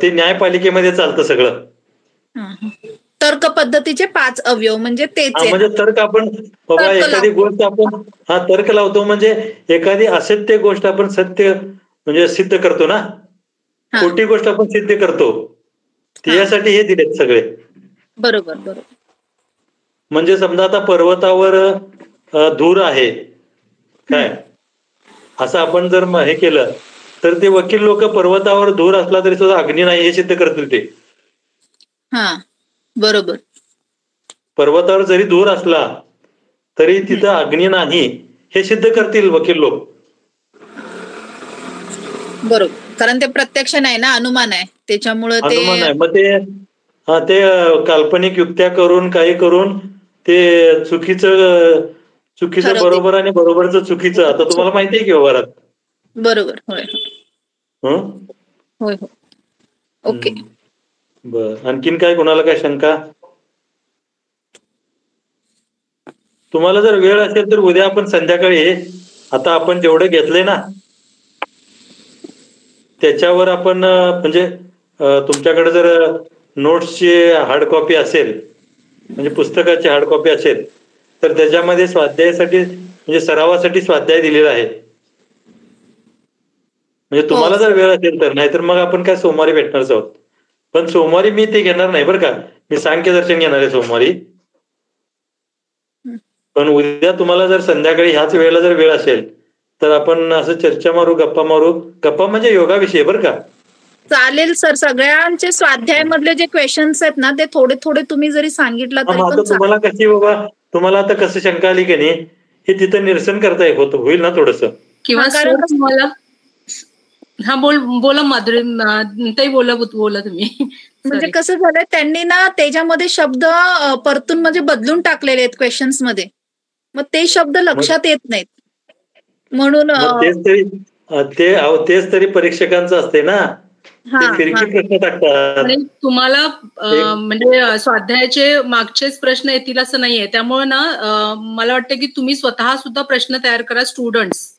ते न्यायपालिकेमध्ये चालतं सगळं. तर्क पद्धतीचे 5 अवयव म्हणजे तेच. म्हणजे तर्क आपण बाबा एखादी गोष्ट आपण तर्क लावतो, म्हणजे एखादी असत्य गोष्ट आपण सत्य म्हणजे सिद्ध करतो ना, खोटी गोष्ट आपण सिद्ध करतो, त्यासाठी हे दिलेत सगळे. बरोबर. म्हणजे समजा आता पर्वतावर धूर आहे काय, असं आपण जर हे केलं तर ते वकील लोक पर्वतावर धूर असला तरी सुद्धा अग्नी नाही हे सिद्ध करतील ते. बरोबर. पर्वतावर जरी धूर असला तरी तिथं अग्नी नाही हे सिद्ध करतील वकील लोक. बरोबर, कारण ते प्रत्यक्ष नाही ना, अनुमान आहे त्याच्यामुळे. अनुमान आहे, मग ते काल्पनिक युक्त्या करून काही करून ते चुकीचं बरोबर आणि बरोबरचं चुकीचं. आता तुम्हाला माहिती आहे की व्यवहारात. बरोबर. होय. ओके. बर, आणखीन काय कोणाला काय शंका? तुम्हाला जर वेळ असेल तर उद्या आपण संध्याकाळी, आता आपण जेवढं घेतलंय ना त्याच्यावर आपण म्हणजे तुमच्याकडे जर नोट्सची हार्ड कॉपी असेल, म्हणजे पुस्तकाची हार्ड कॉपी असेल, तर त्याच्यामध्ये स्वाध्यायासाठी म्हणजे सरावासाठी स्वाध्याय दिलेला आहे. म्हणजे तुम्हाला जर वेळ असेल तर, नाहीतर मग आपण काय सोमवारी भेटणारच आहोत. पण सोमवारी मी ते घेणार नाही बरं का, मी सांख्यदर्शन घेणार आहे सोमवारी. पण उद्या तुम्हाला जर संध्याकाळी ह्याच वेळेला जर वेळ असेल तर आपण असं चर्चा मारू, गप्पा म्हणजे योगाविषयी बरं का. चालेल सर. सगळ्यांचे स्वाध्याय मधले जे क्वेश्चन्स आहेत ना, ते थोडे तुम्ही जरी सांगितलं तरी पण तुम्हाला कशी बाबा, तुम्हाला आता कसं शंका आली की नाही, हे तिथं निरसन करता होईल ना थोडस. किंवा हा बोला माधुरी ताई, बोला तुम्ही. म्हणजे कसं झालंय, त्यांनी ना त्याच्यामध्ये शब्द परतून म्हणजे बदलून टाकलेले आहेत क्वेश्चन्स मध्ये. मग ते शब्द लक्षात येत नाहीत म्हणून तेच तरी परीक्षकांचं असते ना, ते फिरकी प्रश्न टाकतात. आणि तुम्हाला म्हणजे स्वाध्यायाचे मागचेच प्रश्न येतील असं नाहीये. त्यामुळे ना मला वाटतं की तुम्ही स्वतः सुद्धा प्रश्न तयार करा स्टुडंट्स.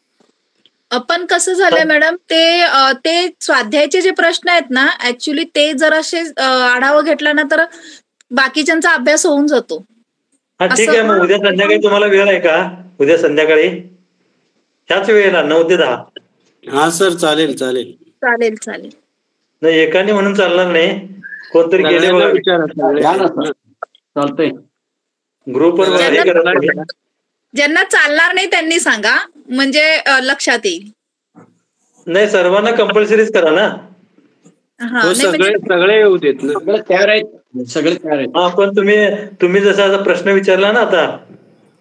पण कसं झालंय मॅडम, ते स्वाध्यायाचे जे प्रश्न आहेत ना, ऍक्च्युली ते जर असे आढावा घेतला ना तर बाकीच्यांचा अभ्यास होऊन जातो. हा ठीक आहे. मग उद्या संध्याकाळी तुम्हाला वेळ आहे का? उद्या संध्याकाळी ह्याच वेळेला 9 ते 10. हा सर, चालेल चालेल चालेल चालेल. नाही, एकाने म्हणून चालणार नाही, कोणतरी गेले बघा. चालतंय. ग्रुपवर ज्यांना चालणार नाही त्यांनी सांगा, म्हणजे लक्षात येईल. नाही, सर्वांना कंपल्सरीच करा ना. सगळे येऊ देत ना. सगळे तयार आहेत. हा, पण तुम्ही जसा प्रश्न विचारला ना आता,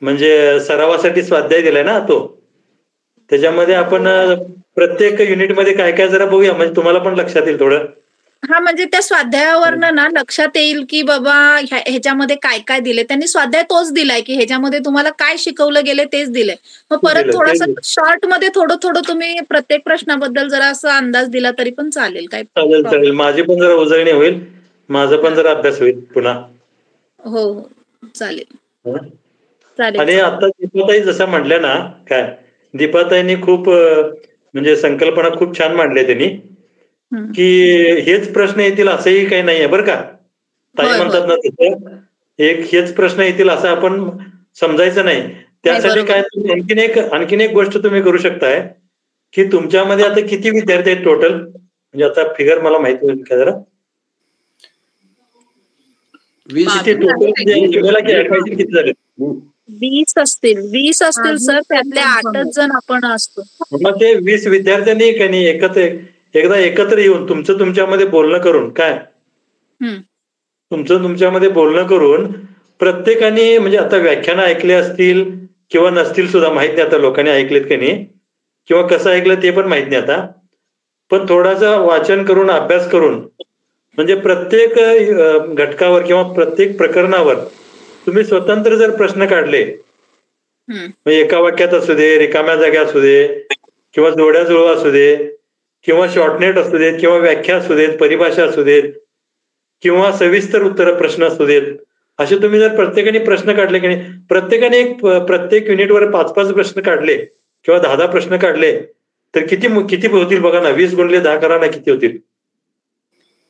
म्हणजे सरावासाठी स्वाध्याय दिलाय ना तो, त्याच्यामध्ये आपण प्रत्येक युनिटमध्ये काय काय जरा बघूया, म्हणजे तुम्हाला पण लक्षात येईल थोडं. हा, म्हणजे त्या स्वाध्यायावरनं ना लक्षात येईल की बाबा ह्याच्यामध्ये काय काय दिले. त्यांनी स्वाध्याय तोच दिलाय की ह्याच्यामध्ये तुम्हाला काय शिकवलं गेले तेच दिलंय. मग परत थोडासा शॉर्ट मध्ये थोडं तुम्ही प्रत्येक प्रश्नाबद्दल जरा असा अंदाज दिला तरी पण चालेल. काय चालेल. माझी पण जरा उजळणी होईल, माझा पण जरा अभ्यास होईल पुन्हा. हो चालेल. आणि आता दीपाताई जसं म्हटल्या ना, काय दीपाताईंनी खूप म्हणजे संकल्पना खूप छान मांडल्या त्यांनी, की हेच प्रश्न येतील असंही काही नाहीये बरं का. ताई म्हणतात ना तसं, हेच प्रश्न येतील असं आपण समजायचं नाही. त्यासाठी काय आणखीन एक गोष्ट तुम्ही करू शकताय, की तुमच्यामध्ये आता किती विद्यार्थी आहेत टोटल, म्हणजे आता फिगर मला माहिती होईल का जरा. 20 किती झाले? 20 असतील सर, त्यातले 8च जण आपण असतो. मग ते 20 विद्यार्थ्यांनी काही नाही एकत्र येऊन तुमच्यामध्ये बोलणं करून, काय तुमच्यामध्ये बोलणं करून प्रत्येकाने, म्हणजे आता व्याख्यानं ऐकले असतील किंवा नसतील सुद्धा माहित नाही, आता लोकांनी ऐकलेत की नाही किंवा कसं ऐकलं ते पण माहित नाही आता, पण थोडासा वाचन करून अभ्यास करून, म्हणजे प्रत्येक घटकावर किंवा प्रत्येक प्रकरणावर तुम्ही स्वतंत्र जर प्रश्न काढले, एका वाक्यात असू दे, रिकाम्या जागा असू दे, किंवा जोड्या जुळवा असू दे, किंवा शॉर्टनेट असू देत, किंवा व्याख्या असू देत, परिभाषा असू देत, किंवा सविस्तर उत्तर प्रश्न असू देत, असे तुम्ही जर प्रत्येकाने प्रश्न काढले की नाही, प्रत्येकाने प्रत्येक युनिटवर 5-5 प्रश्न काढले किंवा 10-10 प्रश्न काढले तर किती होतील बघा ना. 20 गुणिले 10 करा ना, किती होतील.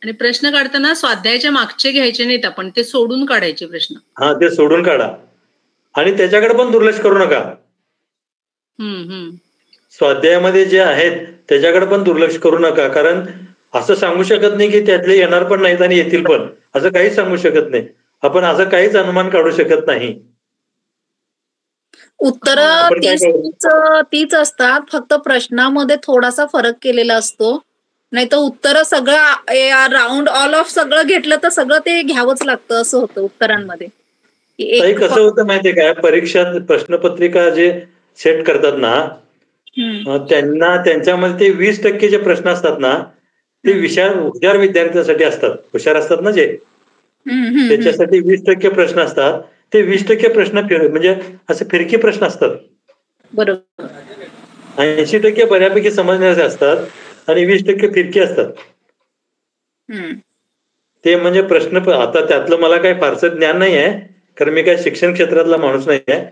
आणि प्रश्न काढताना स्वाध्यायाच्या मागचे घ्यायचे नाहीत, आपण ते सोडून काढायचे प्रश्न. हा, ते सोडून काढा आणि त्याच्याकडे पण दुर्लक्ष करू नका. स्वाध्यायामध्ये जे आहेत त्याच्याकडे पण दुर्लक्ष करू नका, कारण असं सांगू शकत नाही की त्यातले येणार पण नाहीत आणि येतील पण, असं काहीच सांगू शकत नाही आपण. असं काहीच अनुमान काढू शकत नाही. उत्तर तीच असतात, फक्त प्रश्नामध्ये थोडासा फरक केलेला असतो. नाही तर उत्तर सगळं राऊंड ऑल ऑफ सगळं घेतलं तर सगळं ते घ्यावंच लागतं, असं होतं उत्तरांमध्ये. कसं होतं माहितीये काय, परीक्षात प्रश्नपत्रिका जे सेट करतात ना, त्यांच्यामध्ये ते 20% जे प्रश्न असतात ना, ते हुशार विद्यार्थ्यांसाठी असतात. हुशार असतात ना जे, त्याच्यासाठी 20% प्रश्न असतात. ते 20% प्रश्न म्हणजे असे फिरकी प्रश्न असतात. बरोबर. 80% बऱ्यापैकी समजण्याचे असतात आणि 20% फिरकी असतात. ते म्हणजे प्रश्न, आता त्यातलं मला काही फारसं ज्ञान नाही आहे, कारण मी काही शिक्षण क्षेत्रातला माणूस नाही आहे,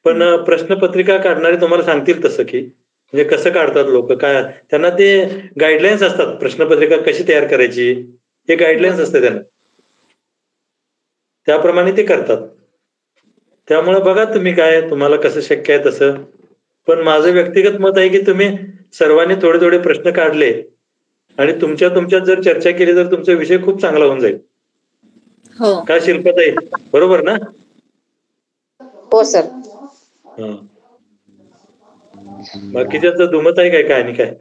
पण प्रश्नपत्रिका काढणारे तुम्हाला सांगतील तसं, की म्हणजे कसं काढतात लोक, काय त्यांना ते गाईडलाईन्स असतात. प्रश्नपत्रिका कशी तयार करायची हे गाईडलाईन्स असते त्यांना, त्याप्रमाणे ते करतात. त्यामुळे बघा तुम्ही काय तुम्हाला कसं शक्य आहे तसं. पण माझं व्यक्तिगत मत आहे की तुम्ही सर्वांनी थोडे थोडे प्रश्न काढले आणि तुमच्यात जर चर्चा केली तर तुमचा विषय खूप चांगला होऊन जाईल. काय शिल्पाताई, बरोबर ना? हो सर. बाकीच्याचं दुमत आहे काय आणि काय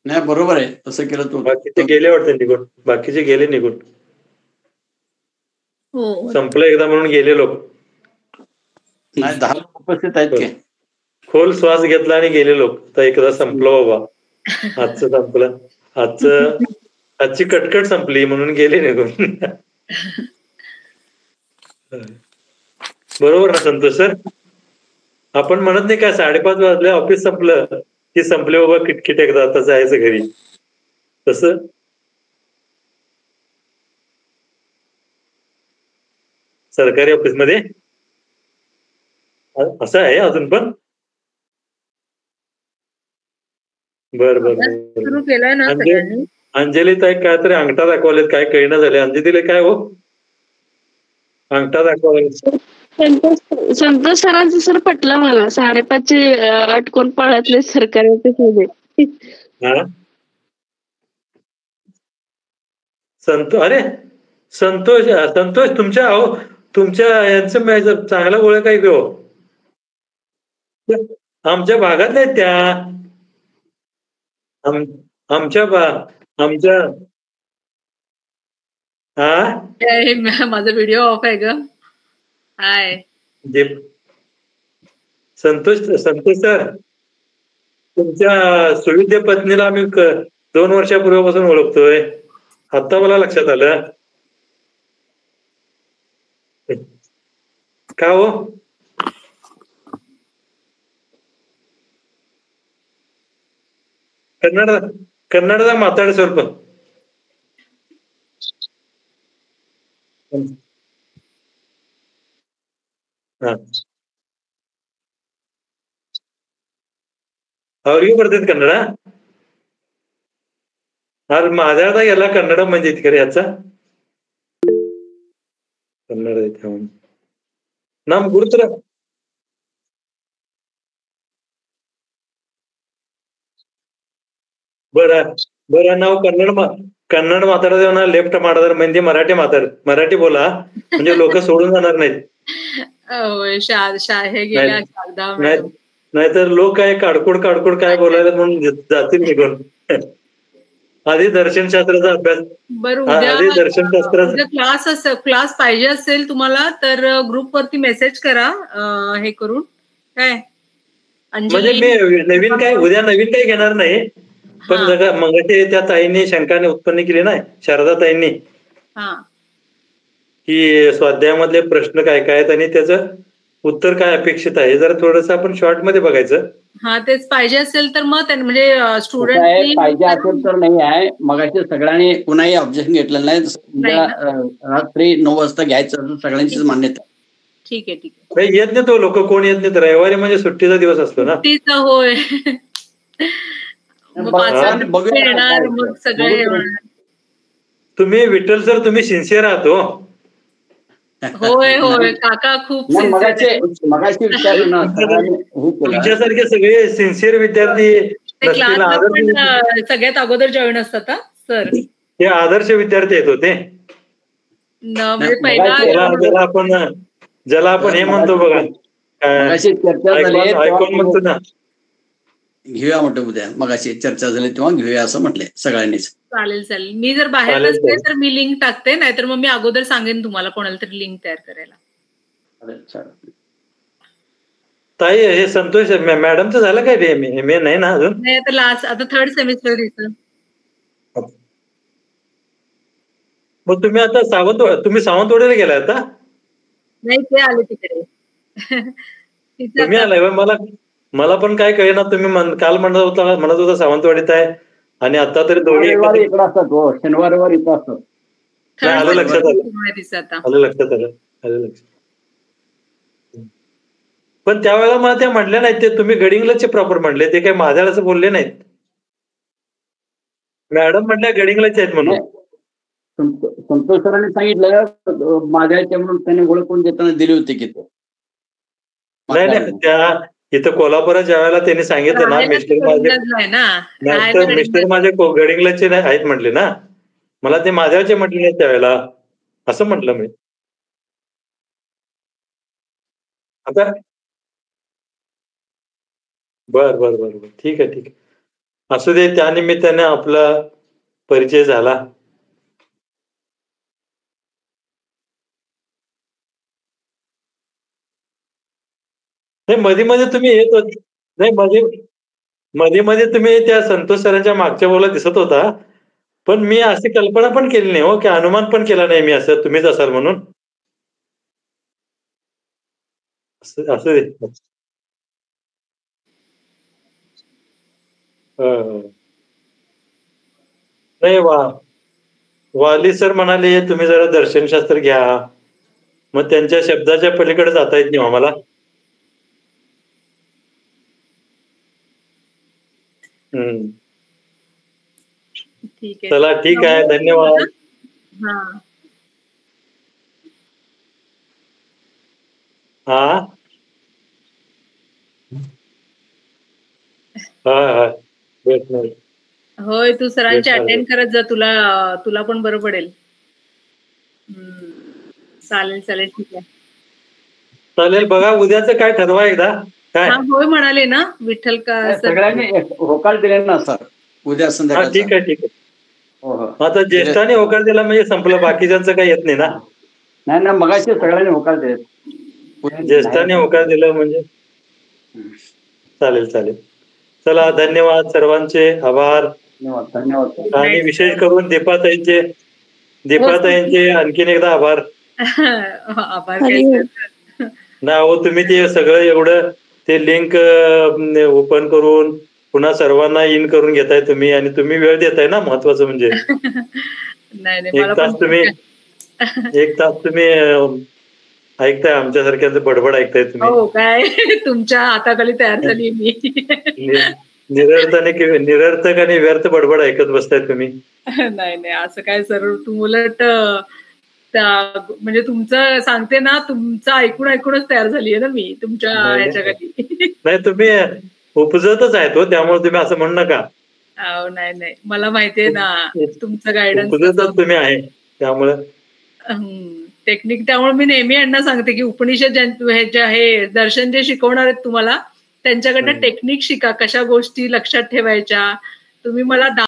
नाही, बरोबर आहे, तसं केलं तू. बाकीचे गेले वाटते निघून, बाकीचे गेले निघून, संपलं एकदा म्हणून गेले लोक. नाही, 10 उपस्थित आहेत की. खोल श्वास घेतला आणि गेलेलो. तर एकदा संपलं बाबा, आजचं संपलं, आजची कटकट संपली म्हणून गेले निघून. बरोबर ना संतोष सर? आपण म्हणत नाही का 5:30 वाजले ऑफिस संपलं की संपले बाबा, किटकिट एकदा आता जायचं घरी, तसं सरकारी ऑफिसमध्ये असं आहे अजून पण. बर बर सुरू केलाय ना म्हणजे सगळ्यांनी. अंजली ताई काहीतरी अंगठा दाखवलेत, काय कळीना झाले. अंजलीला काय हो अंगठा दाखवले? संतोष सरांचं सर पटलं मला. 5:30चे अटकून पळतले सरकारी ऑफिसमध्ये. अरे संतोष तुमच्या यांचं चांगला ओळख काय घेऊ, आमच्या भागातल्या आहेत त्या. आमच्या माझा व्हिडिओ ऑफ आहे ग. हाय संतोष सर, तुमच्या सुविद्य पत्नीला आम्ही 2 वर्षापूर्वीपासून ओळखतोय. आता मला लक्षात आलं. का हो ಕನ್ನಡದ ಮಾತಾಡಿ ಸ್ವಲ್ಪ. ಅವ್ರಿಗೂ ಬರ್ತೈತಿ ಕನ್ನಡ? ಆದ್ರೆ ಮಾತಾಡ್ದಾಗ ಎಲ್ಲ ಕನ್ನಡ ಮಂದಿ ಐತಿ ಖರೆ ಹೆಚ್ಚ ಕನ್ನಡ ಐತಿ. ಅವನು ನಮ್ ಗುರುತರ बरं ನಾವು कन्नड ಮಾತಾಡೋದೇವನ ಲೆಫ್ಟ್ ಮಾಡಿದ್ರೆ ಮಂದಿ मराठी बोला म्हणजे लोक सोडून जाणार नाहीत. नाहीतर लोक काय काडकोड काय बोलायला म्हणून जातील निघून. आधी दर्शनशास्त्राचा अभ्यास. आधी दर्शनशास्त्राचा क्लास पाहिजे असेल तुम्हाला तर ग्रुप वरती मेसेज करा हे करून. काय म्हणजे मी उद्या नवीन काही घेणार नाही, पण मगाशी त्या ताईंनी शंकाने उत्पन्न केली ना, शारदा ताईंनी, की स्वाध्यायामधले प्रश्न काय काय आहेत आणि त्याचं उत्तर काय अपेक्षित आहे, जरा थोडस आपण शॉर्ट मध्ये बघायचं. तेच पाहिजे असेल तर मग म्हणजे स्टुडंट पाहिजे असेल तर नाही आहे. मगाशी सगळ्यांनी कुणाही ऑब्जेक्शन घेतलं नाही. रात्री 9 वाजता घ्यायचं सगळ्यांचीच मान्यता. ठीक आहे. येत नाही तो, लोक कोण येत नाहीत. रविवारी म्हणजे सुट्टीचा दिवस असतो ना. होय. तुम्ही विठ्ठल सर, तुम्ही सिन्सिअर आहात हो. होय काका खूप तुमच्यासारखे सगळे सिन्सिअर विद्यार्थी सगळ्यात अगोदर जॉईन असतात सर. हे आदर्श विद्यार्थी आहेत होते. ज्याला आपण हे म्हणतो बघा, ऐकून म्हणतो ना, घेऊया म्हटलं उद्या. मगाशी चर्चा झाली तेव्हा घेऊया असं म्हटलंय सगळ्यांनीच. चालेल. मी जर बाहेर नसते तर मी लिंक टाकते, नाहीतर मग मी अगोदर सांगेन तुम्हाला कोणाला तरी लिंक तयार करायला. ताई हे संतोष मॅडमचं झालं काय ते? एम ए नाही ना अजून? नाही, आता 3rd सेमिस्टर. मग तुम्ही आता सावंतवाडीला गेलाय आता? नाही, ते आले तिकडे. तुम्ही आलाय? मला पण काय कळेना. तुम्ही काल म्हणत होता सावंतवाडीत आहे आणि आता तरी दोन्ही इकडे असतात. शनिवार इथं असतात. आलं लक्षात आलं. पण त्यावेळेला मला त्या म्हटल्या नाहीत, ते तुम्ही गडिंग्लजचे प्रॉपर म्हणले, ते काही माधाळाचं बोलले नाहीत. मॅडम म्हटल्या गडिंग्लजचे आहेत म्हणून. संतोष सरांनी सांगितलं माधाळचे म्हणून, त्यांनी ओळख करून देताना दिली होती की ते. नाही, त्या इथं कोल्हापुरात ज्या वेळेला त्यांनी सांगितलं ना, मिस्टर माझे गडिंग्लजचे आहेत म्हटले ना, मला ते माधाळचे म्हटले नाही त्यावेळेला, असं म्हटलं मी. आता बर ठीक आहे. असू दे, त्यानिमित्ताने आपला परिचय झाला. नाही, मध्ये तुम्ही येत होते. नाही मध्ये मध्ये तुम्ही त्या संतोष सरांच्या मागच्या बोला दिसत होता, पण मी अशी कल्पना पण केली नाही हो, की अनुमान पण केला नाही मी असं तुम्हीच असाल म्हणून. असं नाही वाली सर म्हणाले तुम्ही जरा दर्शनशास्त्र घ्या, मग त्यांच्या शब्दाच्या पलीकडे जाता येत नाही आम्हाला. ठीक आहे. चला ठीक आहे, धन्यवाद. हा हा हा भेटणार. होय, तू सरांचे अटेंड करत जा, तुला पण बरं पडेल. चालेल चालेल, ठीक आहे. चालेल, बघा उद्याचं काय ठरवा एकदा. काय होय म्हणाले ना विठ्ठल का सगळ्यांनी होकार दिले ना सर उद्या संध्याकाळी. ठीक आहे ठीक आहे. आता ज्येष्ठाने होकार दिला म्हणजे संपलं, बाकीच्यांचं काही येत नाही ना. नाही ना, मगाशी सगळ्यांनी होकार दिले. ज्येष्ठाने होकार दिला म्हणजे चालेल चालेल. चला, धन्यवाद सर्वांचे, आभार. धन्यवाद. आणि विशेष करून दीपाताईंचे आणखीन एकदा आभार. आभार. ना हो, तुम्ही ते सगळं एवढं ते लिंक ओपन करून पुन्हा सर्वांना इन करून घेताय तुम्ही, आणि तुम्ही वेळ देताय ना, महत्वाचं म्हणजे. एक तास तुम्ही ऐकताय, आमच्यासारख्यांचं बडबड ऐकताय तुम्ही. हो काय, तुमच्या हाताखाली तयार झाली मी. निरर्थक आणि व्यर्थ बडबड ऐकत बसताय तुम्ही. नाही नाही, असं काय सर, तू उलट म्हणजे तुमचं सांगते ना, तुमचं ऐकूनच तयार झालीये ना मी तुमच्या ह्याच्याखाली. नाही, तुम्ही उपजतच आहेत हो, त्यामुळे तुम्ही असं म्हणू नका. नाही नाही, मला माहितीये ना तुमचं गायडन्स उपजतच तुम्ही आहे, त्यामुळे टेक्निक. त्यामुळे मी नेहमी यांना सांगते की उपनिषद हे दर्शन जे शिकवणार आहेत तुम्हाला, त्यांच्याकडनं टेक्निक शिका, कशा गोष्टी लक्षात ठेवायच्या. तुम्ही मला